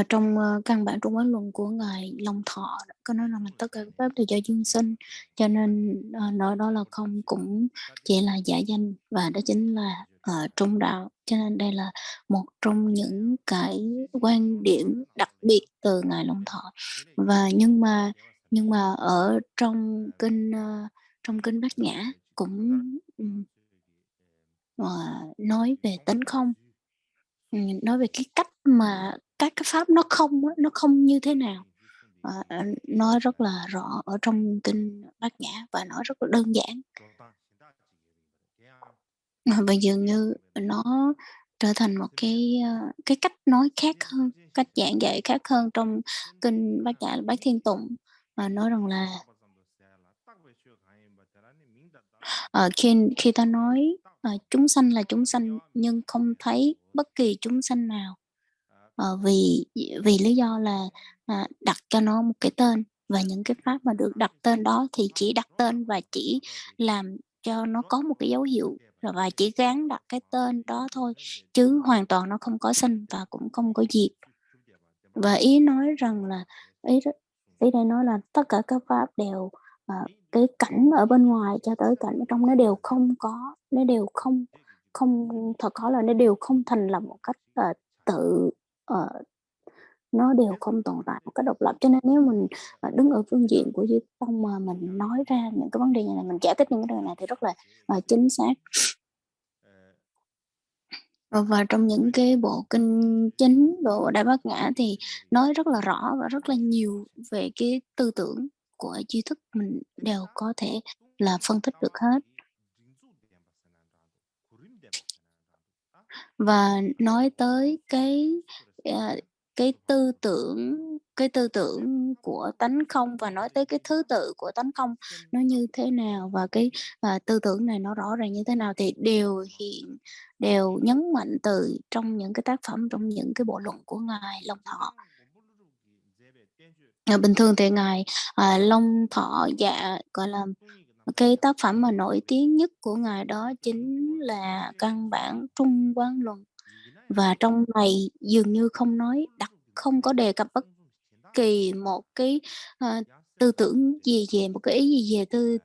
Trong căn bản Trung Quán Luận của Ngài Long Thọ có nói rằng là tất cả các pháp đều do duyên sinh, cho nên nói đó là không cũng chỉ là giả danh, và đó chính là trung đạo. Cho nên đây là một trong những cái quan điểm đặc biệt từ Ngài Long Thọ. Và nhưng mà ở trong kinh Bát Nhã cũng nói về tánh không, nói về cái cách mà các cái pháp nó không như thế nào, nói rất là rõ ở trong kinh Bát Nhã và nói rất là đơn giản. Và dường như nó trở thành một cái cách nói khác hơn, cách giảng dạy khác hơn trong kinh Bát Nhã, Bát Thiên Tụng, nói rằng là khi ta nói chúng sanh là chúng sanh nhưng không thấy bất kỳ chúng sanh nào, vì lý do là đặt cho nó một cái tên, và những cái pháp mà được đặt tên đó thì chỉ đặt tên và chỉ làm cho nó có một cái dấu hiệu, và chỉ gán đặt cái tên đó thôi, chứ hoàn toàn nó không có sinh và cũng không có diệt. Và ý nói rằng là ý đây nói là tất cả các pháp đều cái cảnh ở bên ngoài cho tới cảnh ở trong nó đều không có, nó đều không thật khó là nó đều không thành lập một cách tự nó đều không tồn tại một cách độc lập. Cho nên nếu mình đứng ở phương diện của Duy Tông mà mình nói ra những cái vấn đề này, mình giải thích những cái điều này thì rất là chính xác. Và trong những cái bộ kinh chính, bộ Đại Bát Nhã thì nói rất là rõ và rất là nhiều về cái tư tưởng của duy thức, mình đều có thể là phân tích được hết. Và nói tới cái tư tưởng của tánh không, và nói tới cái thứ tự của tánh không nó như thế nào, và cái tư tưởng này nó rõ ràng như thế nào, thì đều nhấn mạnh từ trong những cái tác phẩm, trong những cái bộ luận của Ngài Long Thọ. Bình thường thì Ngài Long Thọ gọi là cái tác phẩm mà nổi tiếng nhất của Ngài đó chính là căn bản Trung Quán Luận. Và trong này dường như không có đề cập bất kỳ một cái tư tưởng gì về một cái ý gì về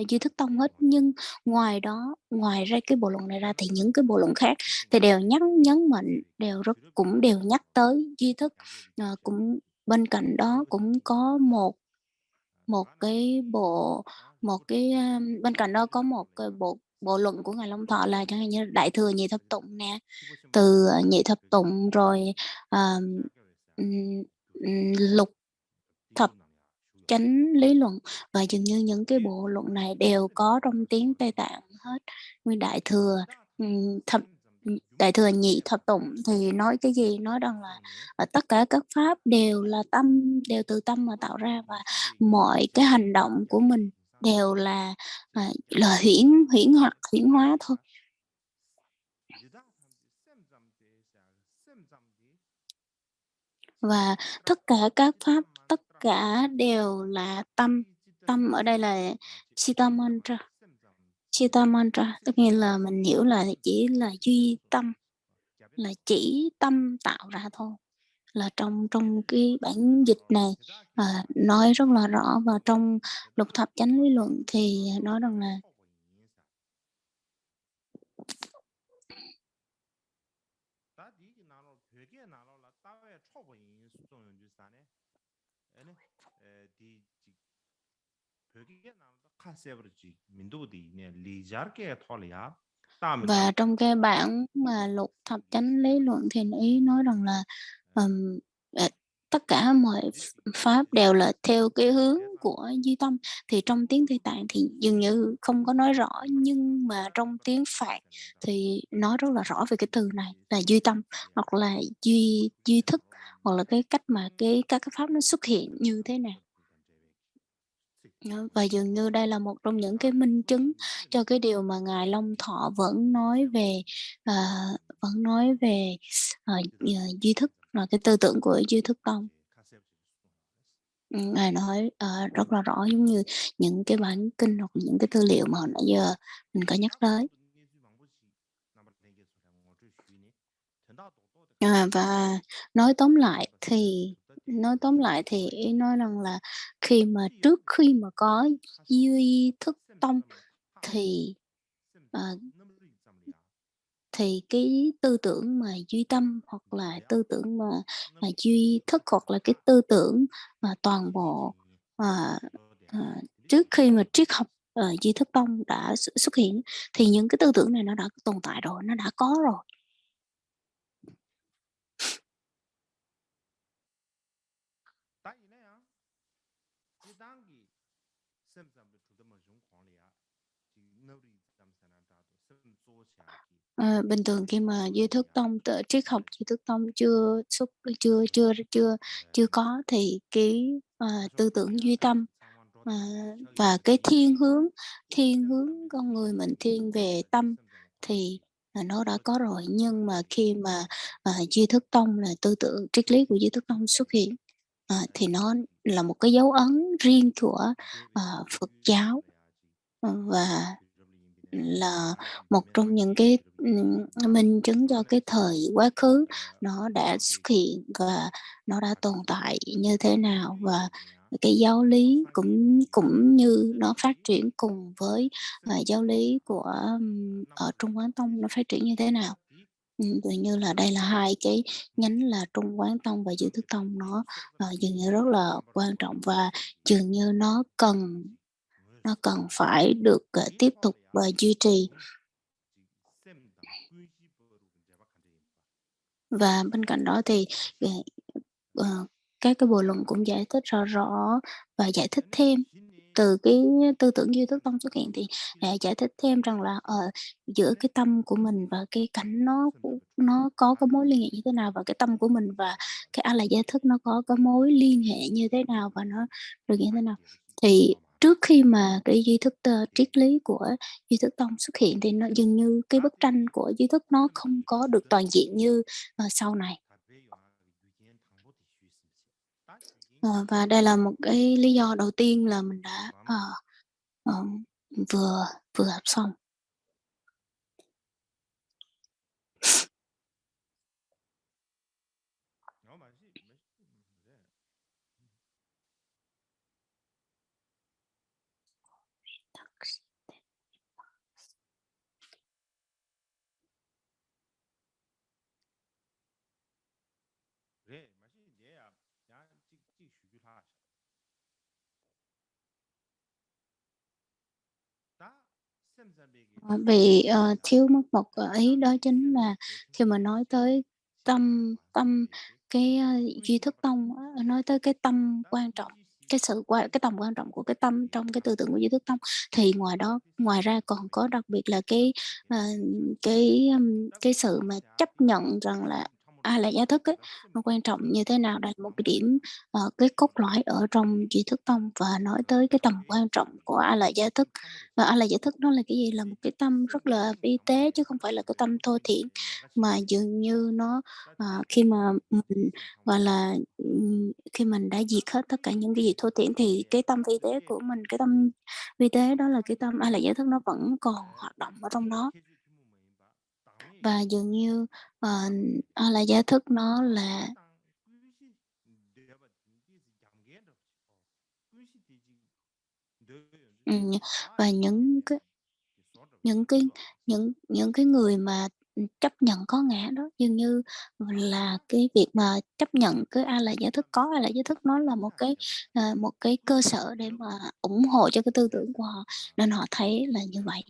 Duy Thức Tông hết. Nhưng ngoài ra cái bộ luận này ra thì những cái bộ luận khác thì đều nhấn mạnh, cũng đều nhắc tới Duy Thức. Cũng bên cạnh đó cũng có bên cạnh đó có một cái bộ luận của Ngài Long Thọ là chẳng hạn như Đại Thừa Nhị Thập Tụng nè, từ Nhị Thập Tụng rồi Lục Thập Chánh Lý Luận, và dường như những cái bộ luận này đều có trong tiếng Tây Tạng hết. Nguyên Đại Thừa Nhị Thập Tụng thì nói cái gì? Nói rằng là tất cả các pháp đều từ tâm mà tạo ra, và mọi cái hành động của mình đều là huyễn hóa thôi. Và tất cả các pháp, tất cả đều là tâm. Tâm ở đây là Sita Mantra, tất nhiên là mình hiểu là chỉ là duy tâm, là chỉ tâm tạo ra thôi. Là trong cái bản dịch này nói rất là rõ, và trong Lục Thập Chánh Lý Luận thì nói rằng là và trong cái bản mà Lục Thập Chánh Lý Luận thì ý nói rằng là tất cả mọi pháp đều là theo cái hướng của duy tâm. Thì trong tiếng Tây Tạng thì dường như không có nói rõ, nhưng mà trong tiếng Phạn thì nói rất là rõ về cái từ này là duy tâm, hoặc là duy thức, hoặc là cái cách mà các cái pháp nó xuất hiện như thế nào. Và dường như đây là một trong những cái minh chứng cho cái điều mà Ngài Long Thọ à, vẫn nói về, duy thức, là cái tư tưởng của duy thức tông. Ngài nói, rất là rõ, giống như những cái bản kinh hoặc những cái tư liệu mà hồi nãy giờ mình có nhắc tới. Và nói tóm lại thì ý nói rằng là trước khi mà có duy thức tông thì, ờ, thì cái tư tưởng mà duy tâm hoặc là tư tưởng mà duy thức hoặc là cái tư tưởng mà toàn bộ, ờ, ờ, trước khi mà triết học, duy thức tông đã xuất hiện thì những cái tư tưởng này nó đã tồn tại rồi, nó đã có rồi. Bình thường khi mà duy thức tông triết học duy thức tông chưa chưa chưa chưa có thì cái, tư tưởng duy tâm, à, và cái thiên hướng con người mình thiên về tâm thì, nó đã có rồi. Nhưng mà khi mà, duy thức tông là tư tưởng triết lý của duy thức tông xuất hiện, thì nó là một cái dấu ấn riêng của, Phật giáo, và là một trong những cái, minh chứng cho cái thời quá khứ nó đã xuất hiện và nó đã tồn tại như thế nào, và cái giáo lý cũng cũng như nó phát triển cùng với, giáo lý của, ở Trung Quán Tông nó phát triển như thế nào. Dường như là đây là hai cái nhánh là Trung Quán Tông và Duy Thức Tông nó, dường như rất là quan trọng và dường như nó cần phải được, tiếp tục, duy trì. Và bên cạnh đó thì, ờ, các cái bộ luận cũng giải thích rõ và giải thích thêm từ cái tư tưởng duy thức tông xuất hiện thì, giải thích thêm rằng là, giữa cái tâm của mình và cái cảnh nó có cái mối liên hệ như thế nào, và cái tâm của mình và cái A La Gia thức nó có cái mối liên hệ như thế nào và nó được như thế nào. Thì trước khi mà cái duy thức triết lý của duy thức tông xuất hiện thì nó dường như cái bức tranh của duy thức nó không có được toàn diện như, sau này. Và đây là một cái lý do đầu tiên là mình đã, ờ, vừa vừa học xong. Vì, thiếu mất một ý đó chính là khi mà nói tới tâm tâm cái, duy thức tông á, nói tới cái tâm quan trọng, cái tầm quan trọng của cái tâm trong cái tư tưởng của duy thức tông, thì ngoài ra còn có đặc biệt là ờ, cái sự mà chấp nhận rằng là ai là giá thức ấy, nó quan trọng như thế nào. Đây là một cái điểm, cái cốt lõi ở trong duy thức tông và nói tới cái tầm quan trọng của ai là giá thức. Và A-la giải thức nó là cái gì? Là một cái tâm rất là vi tế chứ không phải là cái tâm thô thiển, mà dường như nó, khi mà mình, gọi là, khi mình đã diệt hết tất cả những cái gì thô thiển thì cái tâm vi tế của mình, cái tâm vi tế đó là cái tâm A-la giải thức nó vẫn còn hoạt động ở trong đó. Và dường như, ờ, A-la giải thức nó là, ừm, và những cái người mà, chấp nhận có ngã đó, dường như là cái việc mà chấp nhận cái A là giả thức, có A là giả thức nó là một cái cơ sở để mà ủng hộ cho cái tư tưởng của họ, nên họ thấy là như vậy.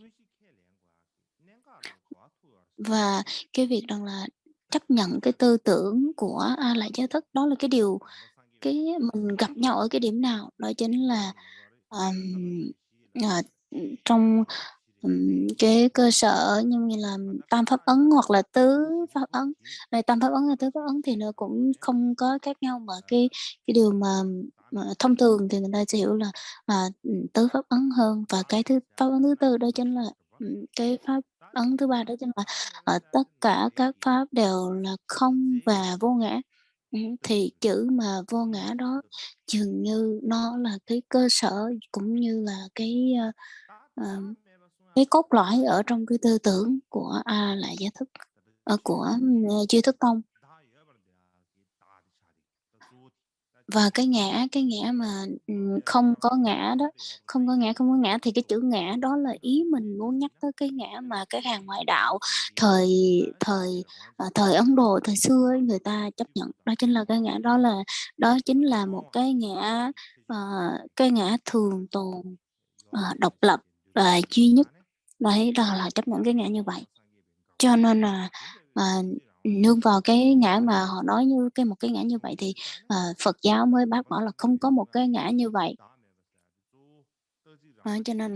Và cái việc rằng là chấp nhận cái tư tưởng của A là giá thức đó là cái mình gặp nhau ở cái điểm nào? Đó chính là, ờm, trong cái cơ sở như là tam pháp ấn hoặc là tứ pháp ấn. Tam pháp ấn và tứ pháp ấn thì nó cũng không có khác nhau, mà cái điều mà thông thường thì người ta sẽ hiểu là tứ pháp ấn hơn, và cái pháp ấn thứ tư đó chính là cái pháp ấn thứ ba, đó chính là tất cả các pháp đều là không và vô ngã. Thì chữ mà vô ngã đó dường như nó là cái cơ sở cũng như là cái cốt lõi ở trong cái tư tưởng của A Lại Gia Thức, của Duy Thức Tông. Và cái ngã mà không có ngã đó, không có ngã thì cái chữ ngã đó là ý mình muốn nhắc tới cái ngã mà cái hàng ngoại đạo thời Ấn Độ thời xưa ấy, người ta chấp nhận, đó chính là cái ngã đó chính là một cái ngã thường tồn, độc lập và duy nhất. Đấy, đó là chấp nhận cái ngã như vậy. Cho nên là nương vào cái ngã mà họ nói như một cái ngã như vậy thì Phật giáo mới bác bỏ là không có một cái ngã như vậy. Cho nên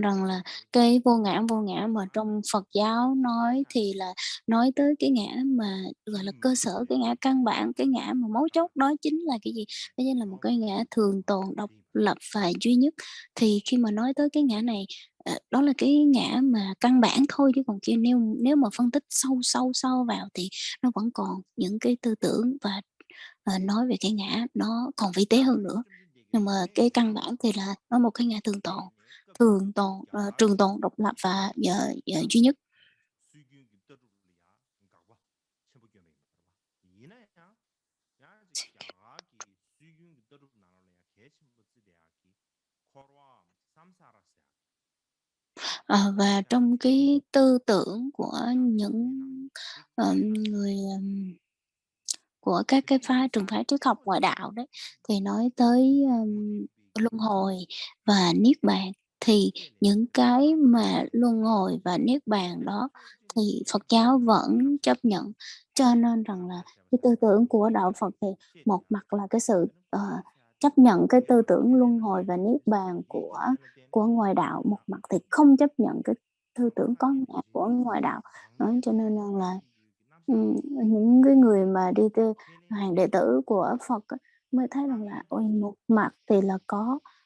rằng là cái vô ngã mà trong Phật giáo nói thì là nói tới cái ngã mà gọi là cơ sở, cái ngã căn bản, cái ngã mà mấu chốt đó chính là cái gì? Đó chính là một cái ngã thường tồn, độc lập và duy nhất. Thì khi mà nói tới cái ngã này, đó là cái ngã mà căn bản thôi, chứ còn kia nếu mà phân tích sâu vào thì nó vẫn còn những cái tư tưởng và nói về cái ngã nó còn vi tế hơn nữa. Nhưng mà cái căn bản thì là nó một cái ngã trường tồn, độc lập và duy nhất. Và trong cái tư tưởng của những người của các cái trường phái triết học ngoại đạo đấy, thì nói tới luân hồi và niết bàn. Thì những cái mà luân hồi và niết bàn đó thì Phật giáo vẫn chấp nhận. Cho nên rằng là cái tư tưởng của đạo Phật thì một mặt là cái sự chấp nhận cái tư tưởng luân hồi và niết bàn của ngoại đạo, một mặt thì không chấp nhận cái tư tưởng có ngã của ngoại đạo. Cho nên rằng là những cái người mà đi hàng đệ tử của Phật mới thấy rằng là một mặt thì là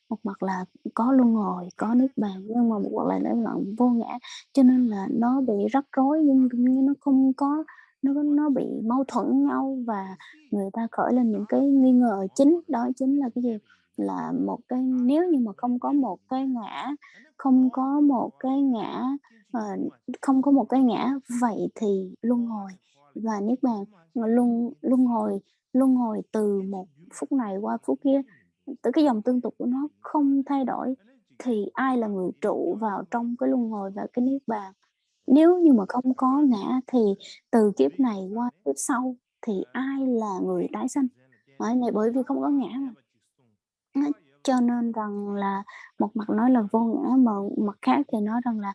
một mặt là có luân hồi, có niết bàn, nhưng mà một mặt là vô ngã, cho nên là nó bị rắc rối, nhưng nó không có, nó bị mâu thuẫn nhau, và người ta khởi lên những cái nghi ngờ chính. Đó chính là cái gì? Là một cái, nếu như mà không có một cái ngã, không có một cái ngã, vậy thì luân hồi và niết bàn, luân hồi từ một phút này qua phút kia, từ cái dòng tương tục của nó không thay đổi, thì ai là người trụ vào trong cái luân hồi và cái niết bàn? Nếu như mà không có ngã thì từ kiếp này qua kiếp sau thì ai là người tái sanh? Này, bởi vì không có ngã mà. Cho nên rằng là một mặt nói là vô ngã, mà mặt khác thì nói rằng là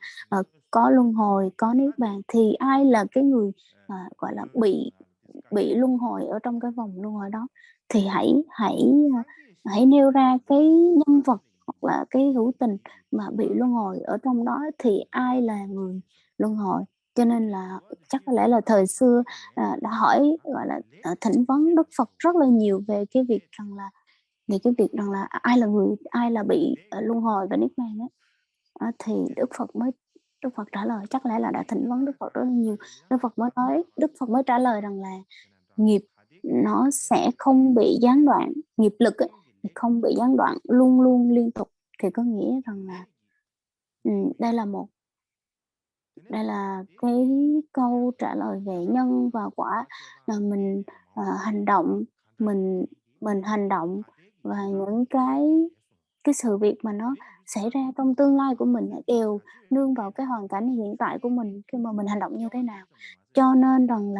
có luân hồi, có niết bàn, thì ai là cái người gọi là bị luân hồi ở trong cái vòng luân hồi đó? Thì hãy nêu ra cái nhân vật hoặc là cái hữu tình mà bị luân hồi ở trong đó, thì ai là người luân hồi? Cho nên là chắc có lẽ là thời xưa đã hỏi, gọi là thỉnh vấn Đức Phật rất là nhiều về cái việc rằng là ai là bị luân hồi và niết bàn á. Thì Đức Phật trả lời, chắc lẽ là đã thỉnh vấn Đức Phật rất là nhiều. Đức Phật mới trả lời rằng là nghiệp nó sẽ không bị gián đoạn, nghiệp lực ấy, thì không bị gián đoạn, luôn luôn liên tục. Thì có nghĩa rằng là đây là cái câu trả lời về nhân và quả, là mình hành động, mình hành động, và những cái sự việc mà nó xảy ra trong tương lai của mình đều nương vào cái hoàn cảnh hiện tại của mình khi mà mình hành động như thế nào. Cho nên rằng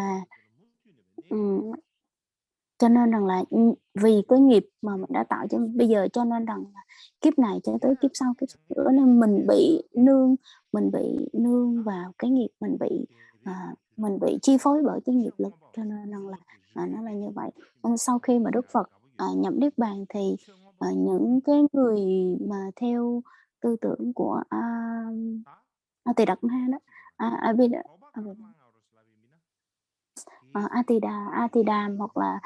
là vì cái nghiệp mà mình đã tạo cho bây giờ, cho nên rằng là kiếp này cho tới kiếp sau nữa, nên mình bị nương vào cái nghiệp, mình bị chi phối bởi cái nghiệp lực. Cho nên rằng là nó là như vậy. Sau khi mà Đức Phật nhập niết bàn thì những cái người mà theo tư tưởng của A Tỳ Đạt Ma đó, Abhidhamma, A Tỳ Đàm hoặc là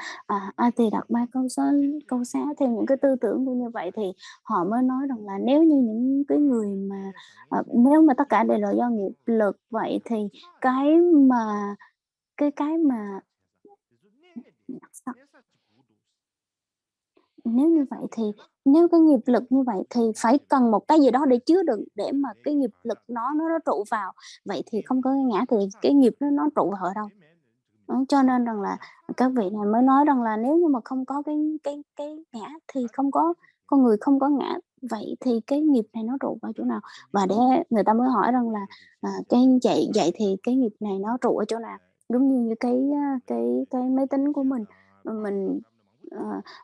A Tỳ Đạt Ma Câu Xá, theo những cái tư tưởng như vậy thì họ mới nói rằng là nếu như những cái người mà nếu mà tất cả đều là do nghiệp lực, vậy thì cái mà nếu như vậy thì nếu cái nghiệp lực như vậy thì phải cần một cái gì đó để chứa đựng, để mà cái nghiệp lực nó trụ vào. Vậy thì không có cái ngã thì cái nghiệp nó trụ vào ở đâu? Cho nên rằng là các vị này mới nói rằng là nếu như mà không có cái ngã thì không có con người, không có ngã, vậy thì cái nghiệp này nó trụ vào chỗ nào? Và để người ta mới hỏi rằng là vậy thì cái nghiệp này nó trụ ở chỗ nào? Giống như cái máy tính của mình, mình,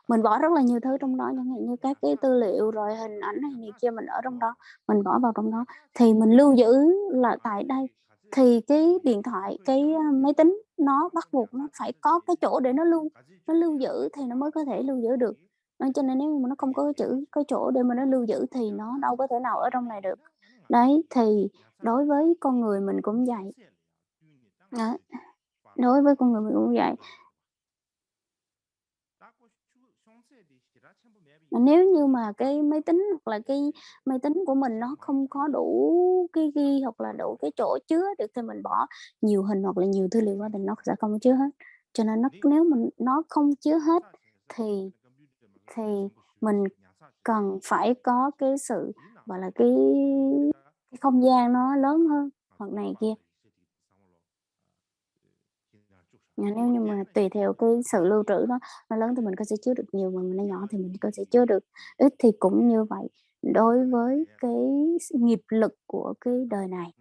mình bỏ rất là nhiều thứ trong đó, chẳng hạn như các cái tư liệu rồi hình ảnh này kia mình ở trong đó, mình bỏ vào trong đó thì mình lưu giữ là tại đây. Thì cái điện thoại, máy tính nó bắt buộc nó phải có cái chỗ để nó lưu giữ thì nó mới có thể lưu giữ được. Cho nên nếu mà nó không có cái chỗ để mà nó lưu giữ thì nó đâu có thể nào ở trong này được. Đấy, thì đối với con người mình cũng vậy. Đấy, đối với con người mình cũng vậy. Nếu như mà cái máy tính hoặc là cái máy tính của mình nó không có đủ cái ghi hoặc là đủ cái chỗ chứa được thì mình bỏ nhiều hình hoặc là nhiều tư liệu vào thì nó sẽ không chứa hết. Cho nên nếu mình nó không chứa hết thì mình cần phải có cái sự, gọi là, cái không gian nó lớn hơn hoặc này kia. Nếu như mà tùy theo cái sự lưu trữ đó, nó lớn thì mình có sẽ chứa được nhiều, mà nó nhỏ thì mình có sẽ chứa được ít, thì cũng như vậy. Đối với cái nghiệp lực của cái đời này,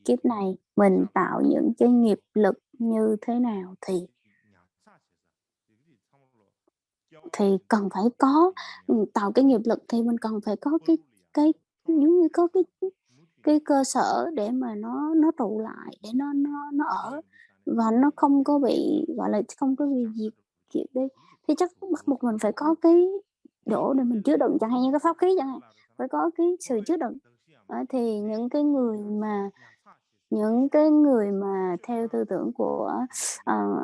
kiếp này, mình tạo những cái nghiệp lực như thế nào thì cần phải có, tạo cái nghiệp lực thì mình cần phải có cái giống như có cái cơ sở để mà nó trụ lại, để nó ở và nó không có bị, gọi là, không có bị diệt đi. Thì chắc bắt buộc mình phải có cái chỗ để mình chứa đựng, chẳng hạn như cái pháp khí chẳng hạn, phải có cái sự chứa đựng. Thì những cái người mà theo tư tưởng của,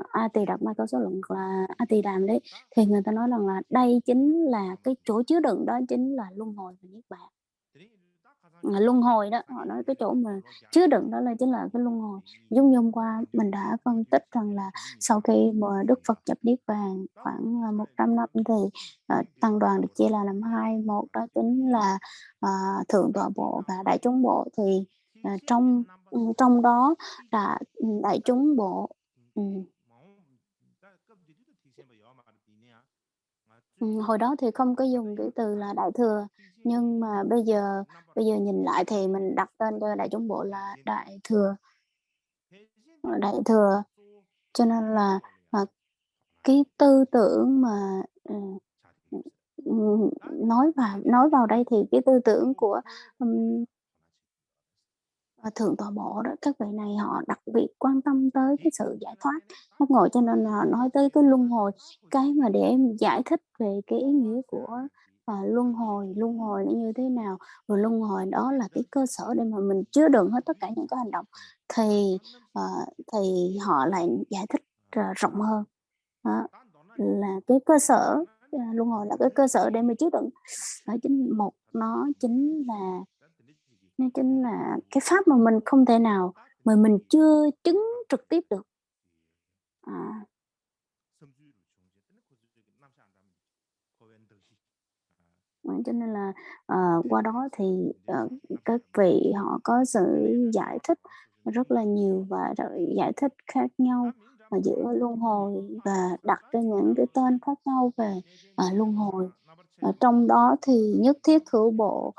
A Tỳ Đạt Ma Câu Số Luận hoặc là A Tỳ Đàm đấy, thì người ta nói rằng là đây chính là cái chỗ chứa đựng, đó chính là luân hồi và niết bàn. Luân hồi đó, họ nói cái chỗ mà chứa đựng đó là chính là cái luân hồi. Giống như hôm qua mình đã phân tích rằng là sau khi mà Đức Phật nhập niết bàn khoảng 100 năm thì tăng đoàn được chia là làm hai, một đó chính là thượng tọa bộ và đại chúng bộ. Thì trong đó là đại chúng bộ, hồi đó thì không có dùng cái từ là đại thừa, nhưng mà bây giờ nhìn lại thì mình đặt tên cho đại chúng bộ là đại thừa. Cho nên là cái tư tưởng mà nói vào đây thì cái tư tưởng của thượng tọa bộ đó, các vị này họ đặc biệt quan tâm tới cái sự giải thoát giác ngộ, cho nên là nói tới cái luân hồi, cái mà để giải thích về cái ý nghĩa của luân hồi nó như thế nào, rồi luân hồi đó là cái cơ sở để mà mình chứa đựng hết tất cả những cái hành động, thì họ lại giải thích rộng hơn. Đó, là cái cơ sở, luân hồi là cái cơ sở để mà chứa đựng. Đó nó chính là cái pháp mà mình không thể nào mà mình chưa chứng trực tiếp được. Cho nên là qua đó thì các vị họ có sự giải thích rất là nhiều và giải thích khác nhau giữa luân hồi và đặt ra những cái tên khác nhau về luân hồi. Trong đó thì nhất thiết hữu bộ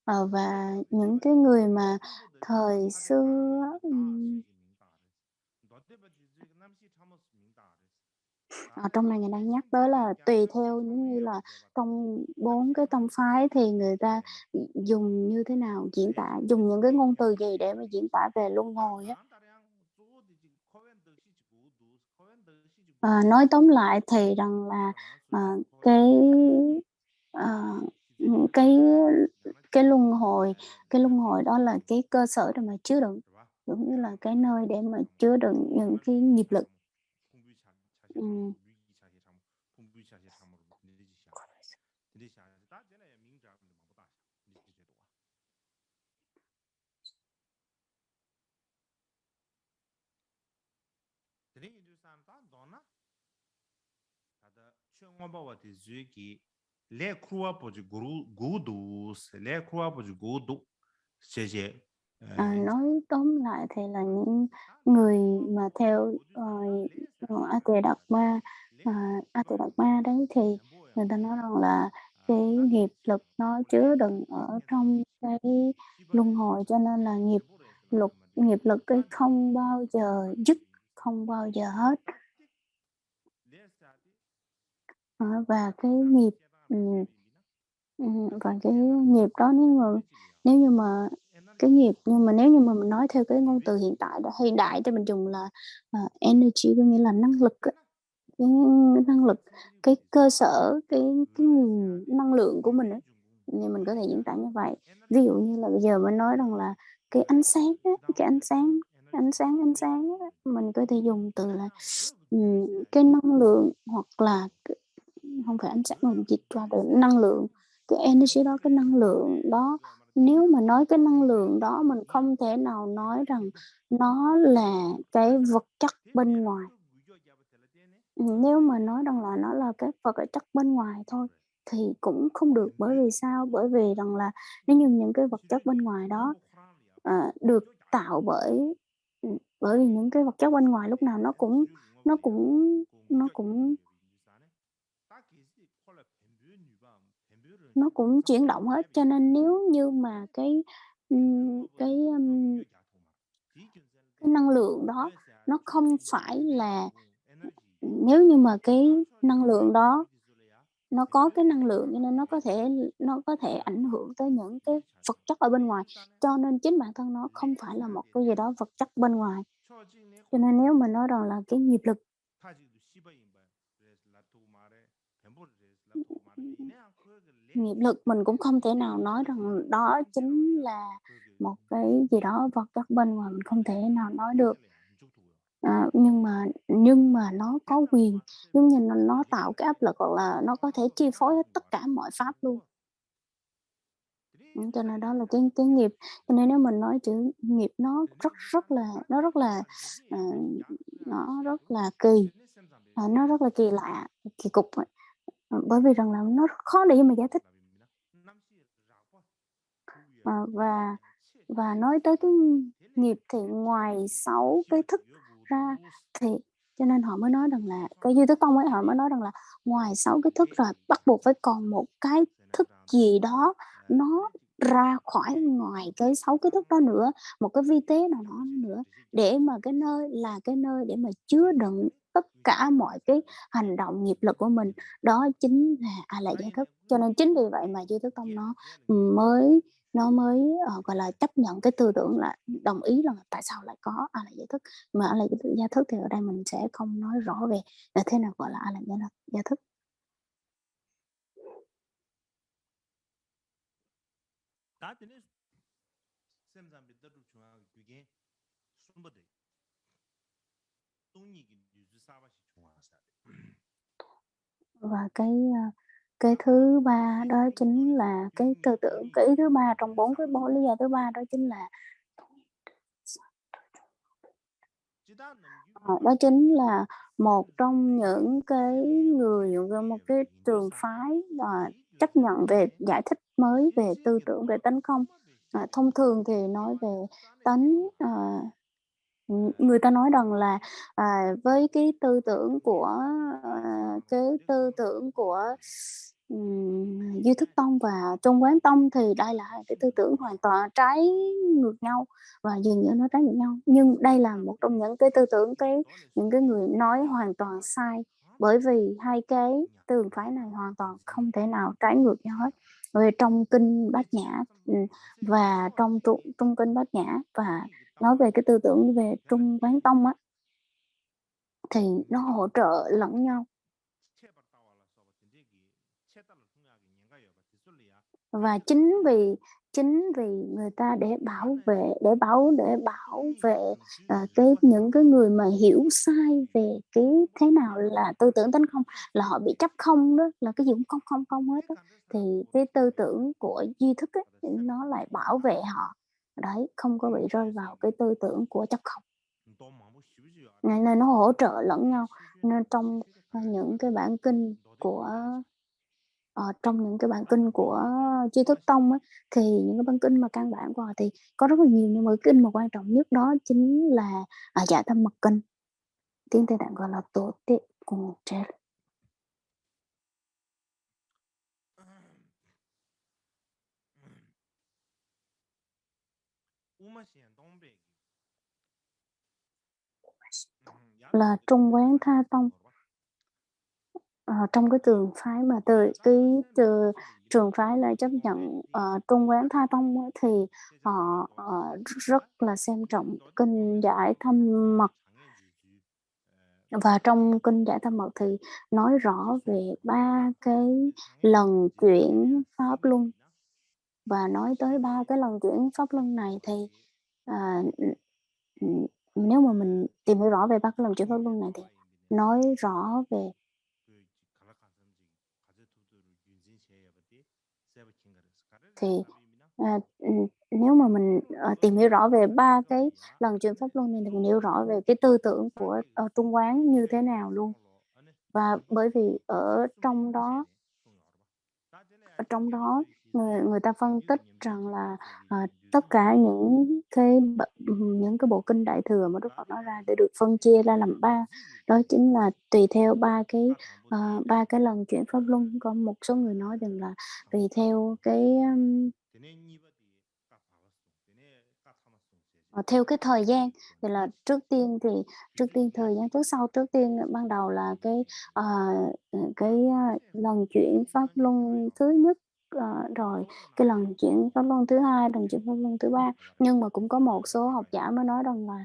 và những cái người mà thời xưa ở trong này người đang nhắc tới là tùy theo, giống như là trong 4 cái tông phái thì người ta dùng như thế nào diễn tả, dùng những cái ngôn từ gì để mà diễn tả về luân hồi á. Nói tóm lại thì rằng là cái cái cái luân hồi đó là cái cơ sở để mà chứa đựng, giống như là cái nơi để mà chứa đựng những cái nghiệp lực. Ừm. Nói tóm lại thì là những người mà theo A Tỳ Đạt Ma, đấy thì người ta nói rằng là cái nghiệp lực nó chứa đựng ở trong cái luân hồi, cho nên là nghiệp lực ấy không bao giờ dứt, không bao giờ hết. Và cái nghiệp ừm, và cái nghiệp đó nếu như mà nếu như mà mình nói theo cái ngôn từ hiện đại thì mình dùng là, energy, có nghĩa là năng lực á, cái năng lực, cái cơ sở, cái nguồn năng lượng của mình á, thì mình có thể diễn tả như vậy. Ví dụ như là bây giờ mình nói rằng là cái ánh sáng á, cái ánh sáng á, mình có thể dùng từ là, cái năng lượng hoặc là hông phải ánh sáng mà mình dịch ra được năng lượng, cái energy đó, cái năng lượng đó. Nếu mà nói cái năng lượng đó mình không thể nào nói rằng nó là cái vật chất bên ngoài. Nếu mà nói rằng là nó là cái vật chất bên ngoài thôi thì cũng không được, bởi vì sao? Bởi vì rằng là nếu như những cái vật chất bên ngoài đó, được tạo bởi vì những cái vật chất bên ngoài lúc nào nó cũng nó cũng nó cũng chuyển động hết, cho nên nếu như mà cái năng lượng đó nó không phải là nếu như mà cái năng lượng đó nó có cái năng lượng cho nên nó có thể ảnh hưởng tới những cái vật chất ở bên ngoài, cho nên chính bản thân nó không phải là một cái gì đó vật chất bên ngoài. Cho nên nếu mà nói rằng là cái nghiệp lực mình cũng không thể nào nói rằng đó chính là một cái gì đó vật chất bên ngoài, mình không thể nào nói được. Nhưng mà nó có quyền, giống như nó tạo cái áp lực hoặc là nó có thể chi phối hết tất cả mọi pháp luôn. Cho nên đó là cái nghiệp. Cho nên nếu mình nói chữ nghiệp nó rất là, ờ, nó rất là kỳ, nó rất là kỳ lạ, kỳ cục ấy. Bởi vì rằng là nó rất khó để mà giải thích. Ờ, và nói tới cái nghiệp thì ngoài 6 cái thức ra thì cho nên họ mới nói rằng là cái Duy Thức Tông ấy, họ mới nói rằng là ngoài 6 cái thức rồi bắt buộc phải còn một cái thức gì đó nó ra khỏi ngoài cái 6 cái thức đó nữa, một cái vi tế nào đó nữa, để mà cái nơi để mà chứa đựng tất cả mọi cái hành động nghiệp lực của mình, đó chính là A La Gia Thức. Cho nên chính vì vậy mà Duy Thức Tông mới gọi là, chấp nhận cái tư tưởng là đồng ý là tại sao lại có A Lại Giải Thức. Mà A Lại Gia Thức thì ở đây mình sẽ không nói rõ về là thế nào gọi là A Lại Gia Thức. Và cái thứ ba đó chính là cái tư tưởng, cái ý thứ ba trong 4 lý do thứ ba đó chính là đó chính là một trong những cái một cái trường phái, chấp nhận về giải thích mới về tư tưởng về tánh không. Thông thường thì nói về tánh, người ta nói rằng là, với cái tư tưởng của, Duy Thức Tông và Trung Quán Tông thì đây là hai cái tư tưởng hoàn toàn trái ngược nhau và dường như nó trái ngược nhau. Nhưng đây là một trong những cái tư tưởng những cái người nói hoàn toàn sai, bởi vì hai cái trường phái này hoàn toàn không thể nào trái ngược nhau hết. Bởi vì trong kinh Bát Nhã, và trong Trung kinh Bát Nhã và nói về cái tư tưởng về Trung Quán Tông á, thì nó hỗ trợ lẫn nhau. Và chính vì người ta để bảo vệ những cái người mà hiểu sai về cái thế nào là tư tưởng tánh không, là họ bị chấp không đó, là cái gì cũng không, không, không hết á. Thì cái tư tưởng của duy thức ấy, thì nó lại bảo vệ họ, đấy, không có bị rơi vào cái tư tưởng của chấp không. Nên nó hỗ trợ lẫn nhau. Nên trong, những cái bản kinh của Tri Thức Tông á, thì những cái bản kinh mà căn bản của họ thì có rất là nhiều, nhưng mà cái kinh mà quan trọng nhất đó chính là, Dạ Tâm Mật Kinh, tiếng Tây Tạng gọi là Tổ Tệ Cùng Trẻ. Là Trung Quán Tha Tông. Trong cái trường phái mà từ trường phái là chấp nhận Trung Quán Tha Tông á, thì họ rất là xem trọng kinh Giải Thâm Mật. Và trong kinh Giải Thâm Mật thì nói rõ về 3 cái lần chuyển pháp luân. Và nói tới 3 cái lần chuyển pháp luân này thì nếu mà mình tìm hiểu rõ về 3 cái lần chuyển pháp luân này thì nói rõ về nếu mà mình tìm hiểu rõ về 3 cái lần chuyển pháp luân này thì mình hiểu rõ về cái tư tưởng của Trung Quán như thế nào luôn. Và bởi vì ở trong đó người ta phân tích rằng là tất cả những cái bộ kinh Đại Thừa mà Đức Phật nói ra để được phân chia ra làm 3, đó chính là tùy theo 3 cái lần chuyển pháp luân. Có một số người nói rằng là tùy theo theo cái thời gian, thì là trước tiên thời gian trước tiên ban đầu là lần chuyển pháp luân thứ nhất, rồi cái lần chuyển pháp luân thứ hai, lần chuyển pháp luân thứ ba. Nhưng mà cũng có một số học giả mới nói rằng là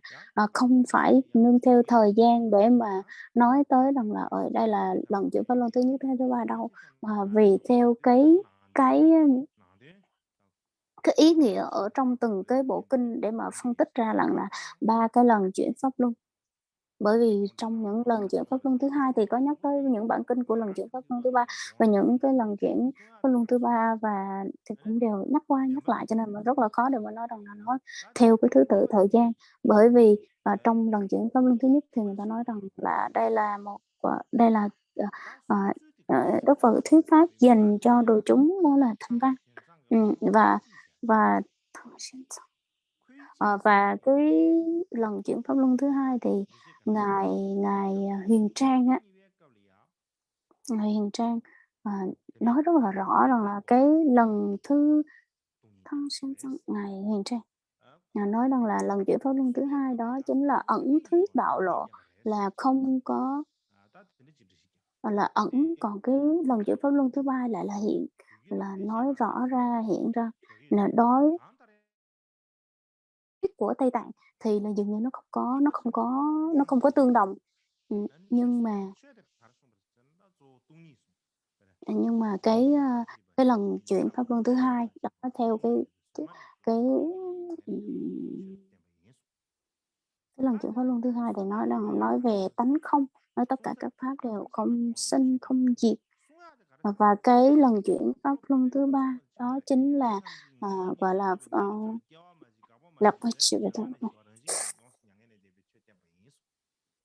không phải nương theo thời gian để mà nói tới rằng là ở đây là lần chuyển pháp luân thứ nhất, thứ ba đâu, mà vì theo cái ý nghĩa ở trong từng cái bộ kinh để mà phân tích ra rằng là 3 cái lần chuyển pháp luân. Bởi vì trong những lần chuyển pháp luân thứ hai thì có nhắc tới những bản kinh của lần chuyển pháp luân thứ ba, và những cái lần chuyển pháp luân thứ ba và thì cũng đều nhắc qua nhắc lại, cho nên mà rất là khó để mà nói rằng là nó theo cái thứ tự thời gian. Bởi vì trong lần chuyển pháp luân thứ nhất thì người ta nói rằng là đây là Đức Phật thuyết pháp dành cho đồ chúng, đó là thanh văn. Và cái lần chuyển pháp luân thứ hai thì ngài Huyền Trang á, nói rất là rõ rằng là cái lần thứ ngài Huyền Trang nói rằng là lần chuyển pháp luân thứ hai đó chính là ẩn thuyết đạo lộ, là không có là ẩn, còn cái lần chuyển pháp luân thứ ba lại là hiện, là nói rõ ra, hiện ra, là đối của Tây Tạng thì là dường như nó không có tương đồng. Nhưng mà cái lần chuyển pháp luân thứ hai đó theo cái lần chuyển pháp luân thứ hai thì nói về tánh không, nói tất cả các pháp đều không sinh không diệt. Và cái lần chuyển pháp luân thứ ba đó chính là gọi là lập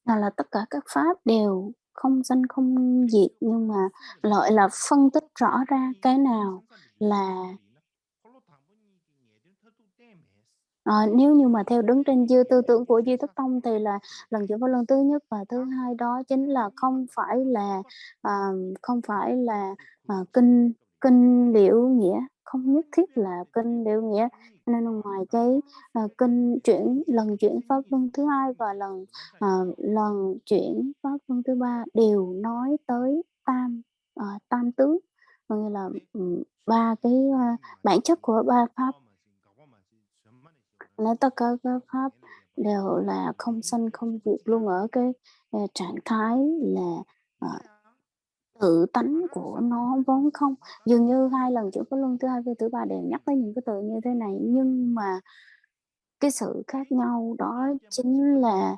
là tất cả các pháp đều không sanh không diệt, nhưng mà lại là phân tích rõ ra cái nào là nếu như mà theo đứng trên tư tưởng của Duy Thức Tông thì là lần chuyển pháp luân thứ nhất và thứ hai đó chính là không phải là kinh liễu nghĩa, không nhất thiết là kinh liễu nghĩa. Nên ngoài cái lần chuyển pháp luân thứ hai và lần chuyển pháp luân thứ ba đều nói tới tam tướng, như là 3 cái bản chất của 3 pháp. Nói tất cả các pháp đều là không sanh không diệt luôn ở cái trạng thái là tự tánh của nó vốn không. Dường như 2 lần chuyển pháp luân thứ 2 và thứ 3 đều nhắc tới những cái từ như thế này, nhưng mà cái sự khác nhau đó chính là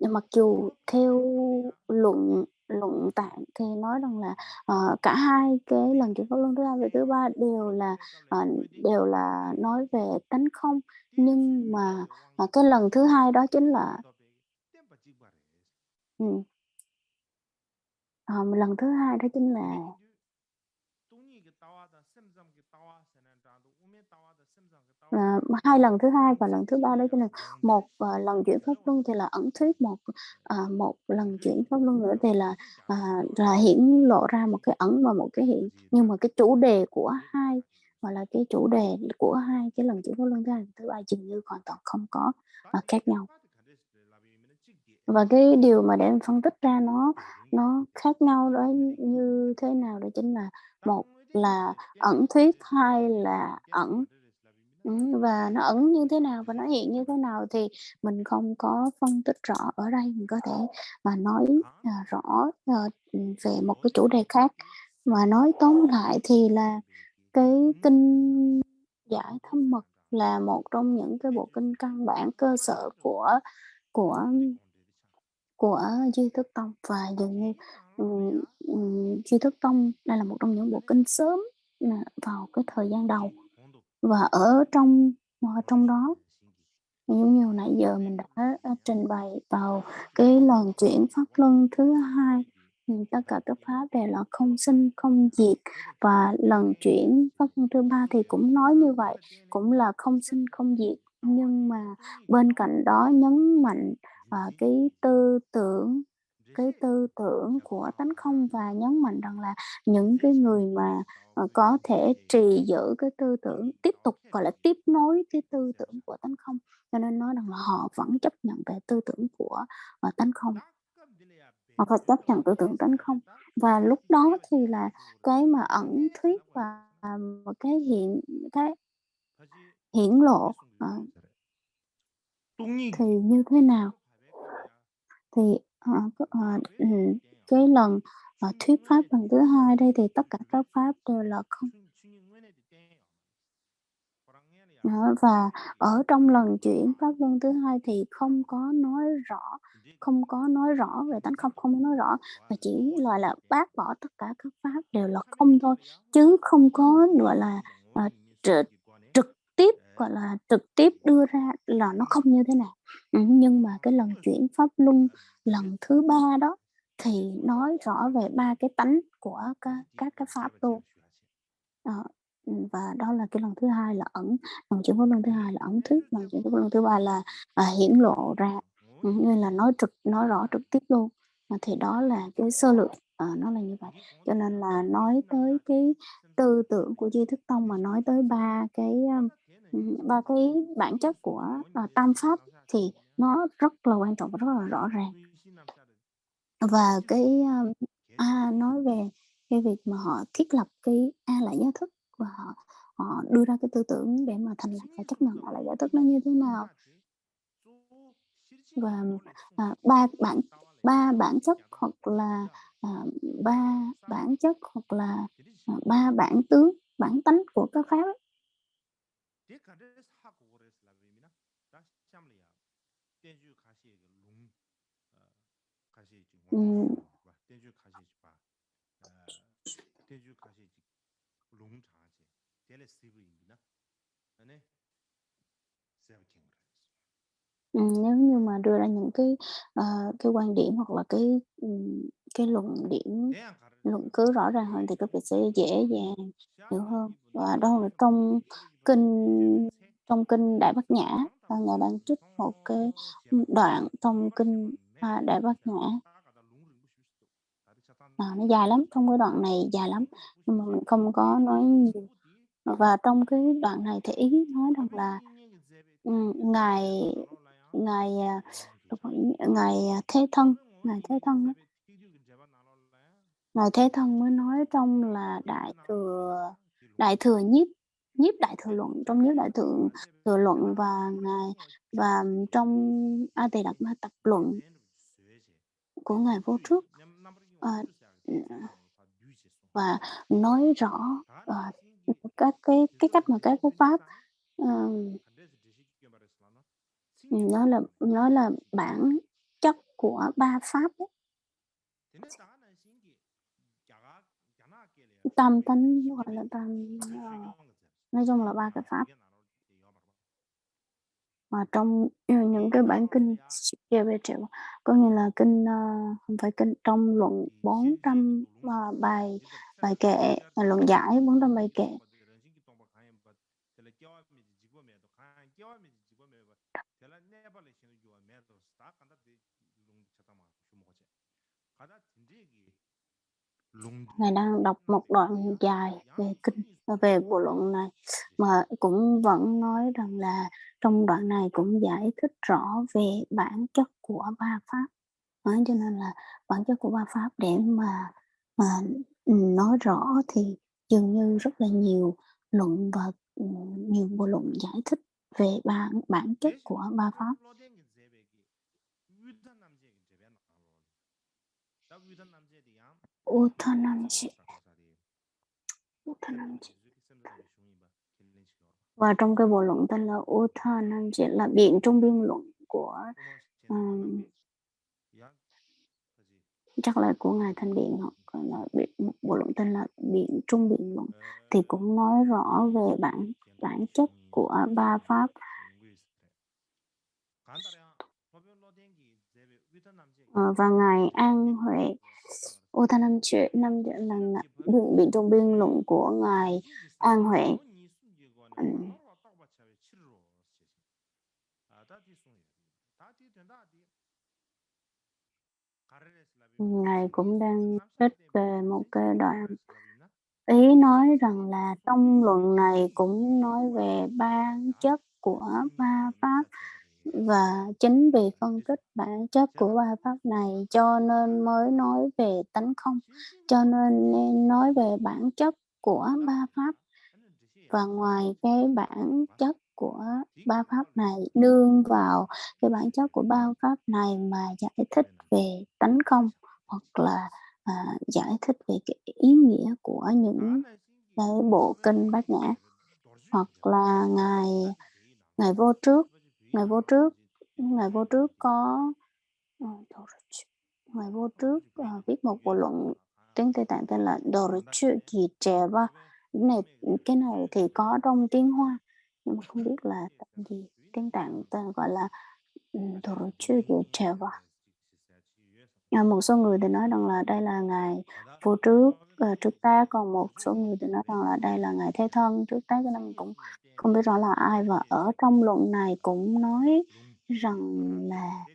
mặc dù theo luận luận tạng thì nói rằng là cả 2 cái lần chuyển pháp luân thứ 2 và thứ 3 đều là nói về tánh không, nhưng mà cái lần thứ 2 đó chính là ừm, lần thứ 2 đó chính là là 2 lần thứ 2 và lần thứ 3 đó chính là một lần chuyển pháp luân thì là ẩn thuyết, một lần chuyển pháp luân nữa thì là hiển lộ ra một cái ẩn và một cái hiện. Nhưng mà cái chủ đề của gọi là cái chủ đề của 2 cái lần chuyển pháp luân thứ 2 và thứ 3 dường như hoàn toàn không có khác nhau. Và cái điều mà để phân tích ra nó khác nhau đó như thế nào đó chính là một là ẩn thuyết, 2 là ẩn. Và nó ẩn như thế nào và nó hiện như thế nào thì mình không có phân tích rõ ở đây, mình có thể mà nói rõ về một cái chủ đề khác. Mà nói tóm lại thì là cái kinh Giải Thâm Mật là một trong những cái bộ kinh căn bản cơ sở của của Duy Thức Tông, và dường như Duy Thức Tông đây là một trong những bộ kinh sớm vào cái thời gian đầu. Và ở trong đó, giống như hồi nãy giờ mình đã trình bày vào cái lần chuyển pháp luân thứ 2, tất cả các pháp đều là không sinh không diệt, và lần chuyển pháp luân thứ 3 thì cũng nói như vậy, cũng là không sinh không diệt, nhưng mà bên cạnh đó nhấn mạnh cái tư tưởng của tánh không, và nhấn mạnh rằng là những cái người mà có thể trì giữ cái tư tưởng, tiếp tục, gọi là, tiếp nối cái tư tưởng của tánh không, cho nên nói rằng là họ vẫn chấp nhận về tư tưởng của tánh không. Họ phải chấp nhận tư tưởng tánh không. Và lúc đó thì là cái mà ẩn thuyết và một cái hiển lộ thì như thế nào? Thì cái lần thuyết pháp lần thứ 2 đây thì tất cả các pháp đều là không. Đó, và ở trong lần chuyển pháp luân thứ 2 thì không có nói rõ về tánh không, không có nói rõ, mà chỉ, là, bác bỏ tất cả các pháp đều là không thôi, chứ không có, gọi là, tr trực tiếp, trực tiếp đưa ra là nó không như thế nào. Nhưng mà cái lần chuyển pháp luân lần thứ 3 đó thì nói rõ về 3 cái tánh của các cái pháp luôn. Và đó là cái lần thứ 2 là ẩn, lần chuyển pháp luân thứ 2 là ẩn thuyết, lần chuyển pháp luân thứ 3 là hiển lộ ra, nên là nói rõ trực tiếp luôn. Thì đó là cái sơ lược, nó là như vậy. Cho nên là nói tới cái tư tưởng của Duy Thức Tông, mà nói tới 3 cái bản chất của tam pháp thì nó rất là quan trọng và rất là rõ ràng. Và nói về cái việc mà họ thiết lập cái A Lại Giá Thức, và họ đưa ra cái tư tưởng để mà thành lập và chấp nhận A Lại Giá Thức nó như thế nào. Và ba bản chất hoặc là ba bản chất hoặc là 3 bản tướng, bản tánh của các pháp ấy. Ừm, Nếu như mà đưa ra những cái quan điểm hoặc là cái luận cứ rõ ràng hơn thì các vị sẽ dễ dàng hiểu hơn. Và đó là kinh trong kinh Đại Bát Nhã, Ngài đang trích một cái đoạn trong kinh Đại Bát Nhã. Nó dài lắm, trong cái đoạn này dài lắm, nhưng mà mình không có nói nhiều. Và trong cái đoạn này thì ý nói rằng là ngài ngài ngài Thế Thân, ngài Thế Thân á, ngài Thế Thân mới nói trong là Đại thừa Nhiếp Nhiếp Đại Thừa Luận, trong Nhiếp Đại Thừa Luận và trong A Tỳ Đạt Ma Tập Luận của Ngài Vô Trước, và nói rõ các cái cách mà các cái pháp nó là bản chất của ba pháp ấy. Tam tánh gọi là nói chung là ba cái pháp. Mà trong những cái bản kinh có nghĩa là kinh không phải kinh, trong luận 400 bài kệ, luận giải 400 bài kệ. Ngài đang đọc một đoạn dài về kinh, về bộ luận này, mà cũng vẫn nói rằng là trong đoạn này cũng giải thích rõ về bản chất của ba pháp. Cho nên là bản chất của ba pháp để mà nói rõ thì dường như rất là nhiều luận và nhiều bộ luận giải thích về bản chất của ba pháp. Uttanamji. Và trong cái bộ luận tên là Uttanamji là biện trung biên luận của chắc là của Ngài Thanh Điện, hoặc là bộ luận tên là biện trung biện luận, thì cũng nói rõ về bản chất của ba pháp. Và Ngài An Huệ Uttanamji là biện trung biên luận của Ngài An Huệ. Ngài cũng đang trích về một cái đoạn ý nói rằng là trong luận này cũng nói về bản chất của ba pháp, và chính vì phân tích bản chất của ba pháp này cho nên mới nói về tánh không, cho nên nói về bản chất của ba pháp. Và ngoài cái bản chất của ba pháp này, nương vào cái bản chất của ba pháp này mà giải thích về tánh không, hoặc là giải thích về cái ý nghĩa của những cái bộ kinh Bát Nhã, hoặc là ngài vô trước có ngài vô trước viết một bộ luận tiếng Tây Tạng tên là Dorichu Kỳ Trè Ba. Cái này thì có trong tiếng Hoa nhưng mà không biết là tên gì. Tiếng Tạng tên gọi là Dorichu Kỳ Trè Ba. Một số người thì nói rằng là đây là ngài vô trước trước tác, còn một số người thì nói rằng là đây là ngài Thế Thân trước tác, cho nên mình cũng không biết rõ là ai. Và ở trong luận này cũng nói rằng là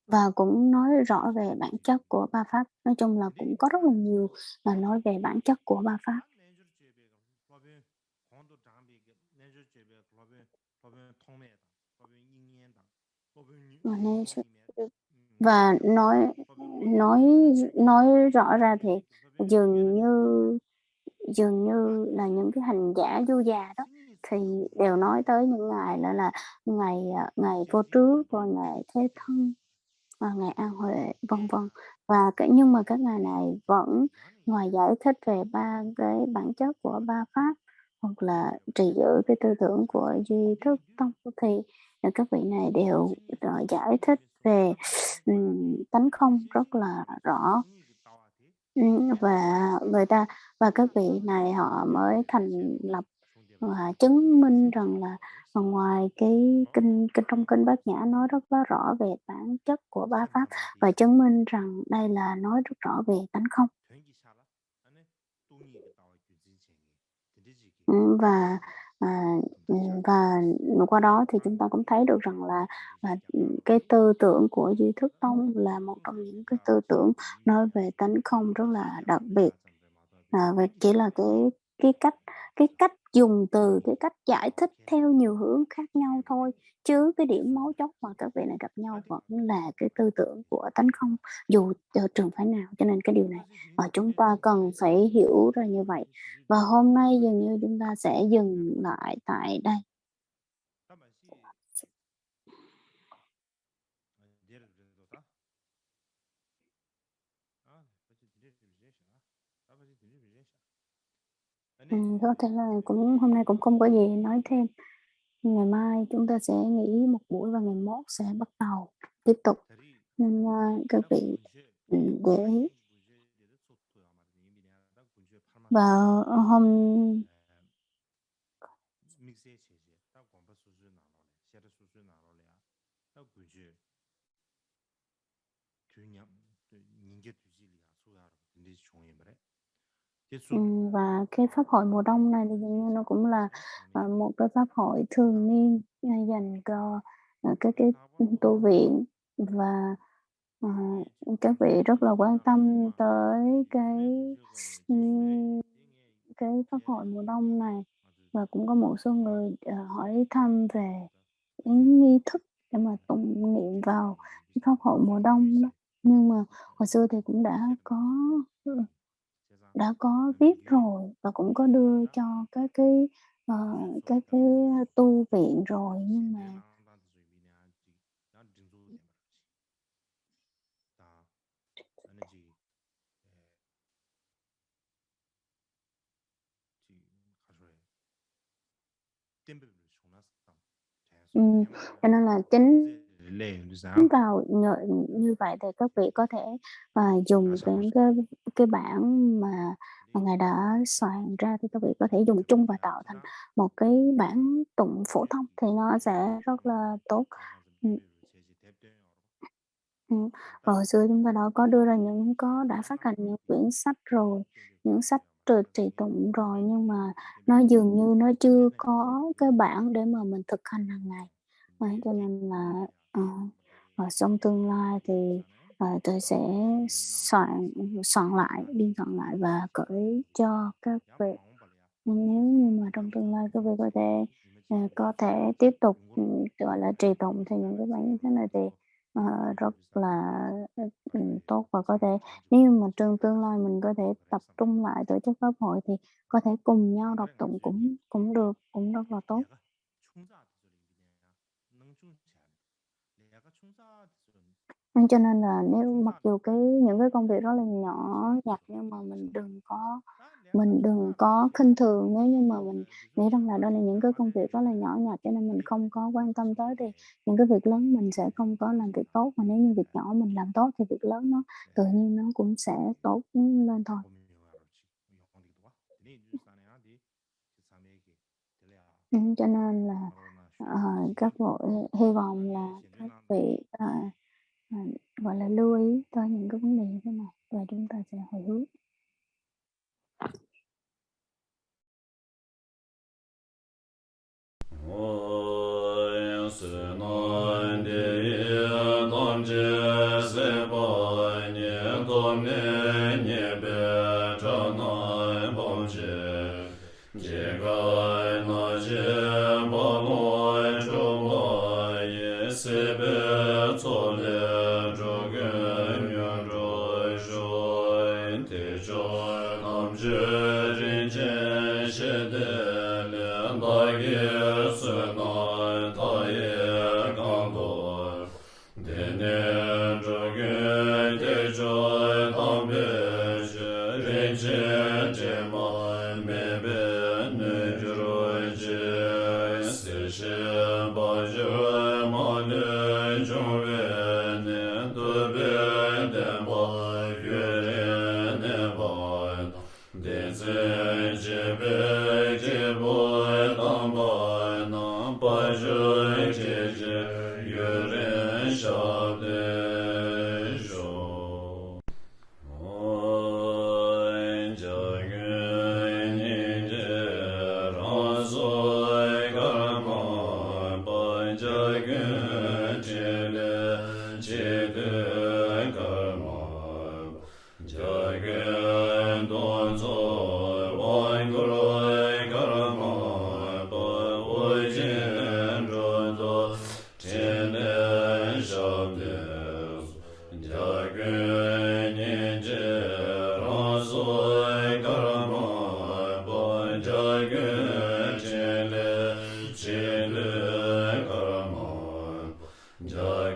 và cũng nói rõ về bản chất của ba pháp. Nói chung là cũng có rất là nhiều là nói về bản chất của ba pháp. Và nói rõ ra thì dường như là những cái hành giả du già đó thì đều nói tới những ngài là ngài vô trước, rồi ngài Thế Thân, ngài An Huệ, vân vân. Và nhưng mà các ngài này vẫn ngoài giải thích về ba cái bản chất của ba pháp, hoặc là trì giữ cái tư tưởng của Duy Thức Tông, thì các vị này đều giải thích về tánh không rất là rõ. Và các vị này họ mới thành lập và chứng minh rằng là ngoài cái kinh trong kinh Bát Nhã nói rất là rõ về bản chất của ba pháp, và chứng minh rằng đây là nói rất rõ về tánh không. Và qua đó thì chúng ta cũng thấy được rằng là cái tư tưởng của Duy Thức Tông là một trong những cái tư tưởng nói về tánh không rất là đặc biệt. Và chỉ là cái cách dùng từ cái cách giải thích theo nhiều hướng khác nhau thôi, chứ cái điểm mấu chốt mà các vị này gặp nhau vẫn là cái tư tưởng của tánh không, dù trường phái nào. Cho nên cái điều này chúng ta cần phải hiểu ra như vậy. Và hôm nay dường như chúng ta sẽ dừng lại tại đây. Có thể là hôm nay cũng không có gì nói thêm. Ngày mai chúng ta sẽ nghỉ một buổi và ngày mốt sẽ bắt đầu tiếp tục. Nên các vị để ý. Và hôm và cái pháp hội mùa đông này thì dường như nó cũng là một cái pháp hội thường niên dành cho cái tu viện, và các vị rất là quan tâm tới cái pháp hội mùa đông này, và cũng có một số người hỏi thăm về cái nghi thức để mà tụng niệm vào cái pháp hội mùa đông đó. Nhưng mà hồi xưa thì cũng đã có viết rồi và cũng có đưa cho các cái tu viện rồi, nhưng mà cho nên là chính vào như vậy thì các vị có thể dùng cái bản mà Ngài đã soạn ra, thì các vị có thể dùng chung và tạo thành một cái bản tụng phổ thông thì nó sẽ rất là tốt. Và hồi xưa chúng ta đã có đưa ra đã phát hành những quyển sách rồi, những sách trì tụng rồi, nhưng mà nó dường như nó chưa có cái bản để mà mình thực hành hàng ngày. Cho nên là trong tương lai thì tôi sẽ biên soạn lại và gửi cho các vị. Nếu như mà trong tương lai các vị có thể tiếp tục gọi là trì tụng thì những cái bản như thế này thì rất là tốt, và có thể nếu mà trong tương lai mình có thể tập trung lại tổ chức pháp hội thì có thể cùng nhau đọc tụng cũng được, cũng rất là tốt. Cho nên là mặc dù những cái công việc rất là nhỏ nhặt, nhưng mà mình đừng có khinh thường. Nếu như mà mình nghĩ rằng là đây là những cái công việc rất là nhỏ nhặt cho nên mình không có quan tâm tới, thì những cái việc lớn mình sẽ không có làm việc tốt, mà nếu như việc nhỏ mình làm tốt thì việc lớn nó tự nhiên nó cũng sẽ tốt lên thôi. Cho nên là các vị hy vọng là các vị gọi là lưu ý tới những cái vấn đề như thế này và chúng ta sẽ hồi hướng.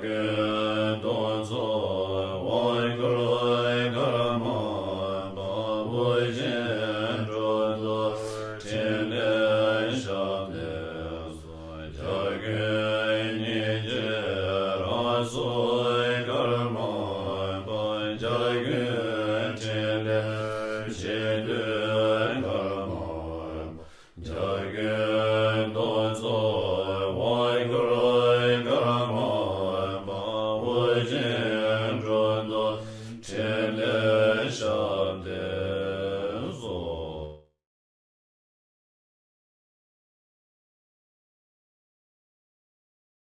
个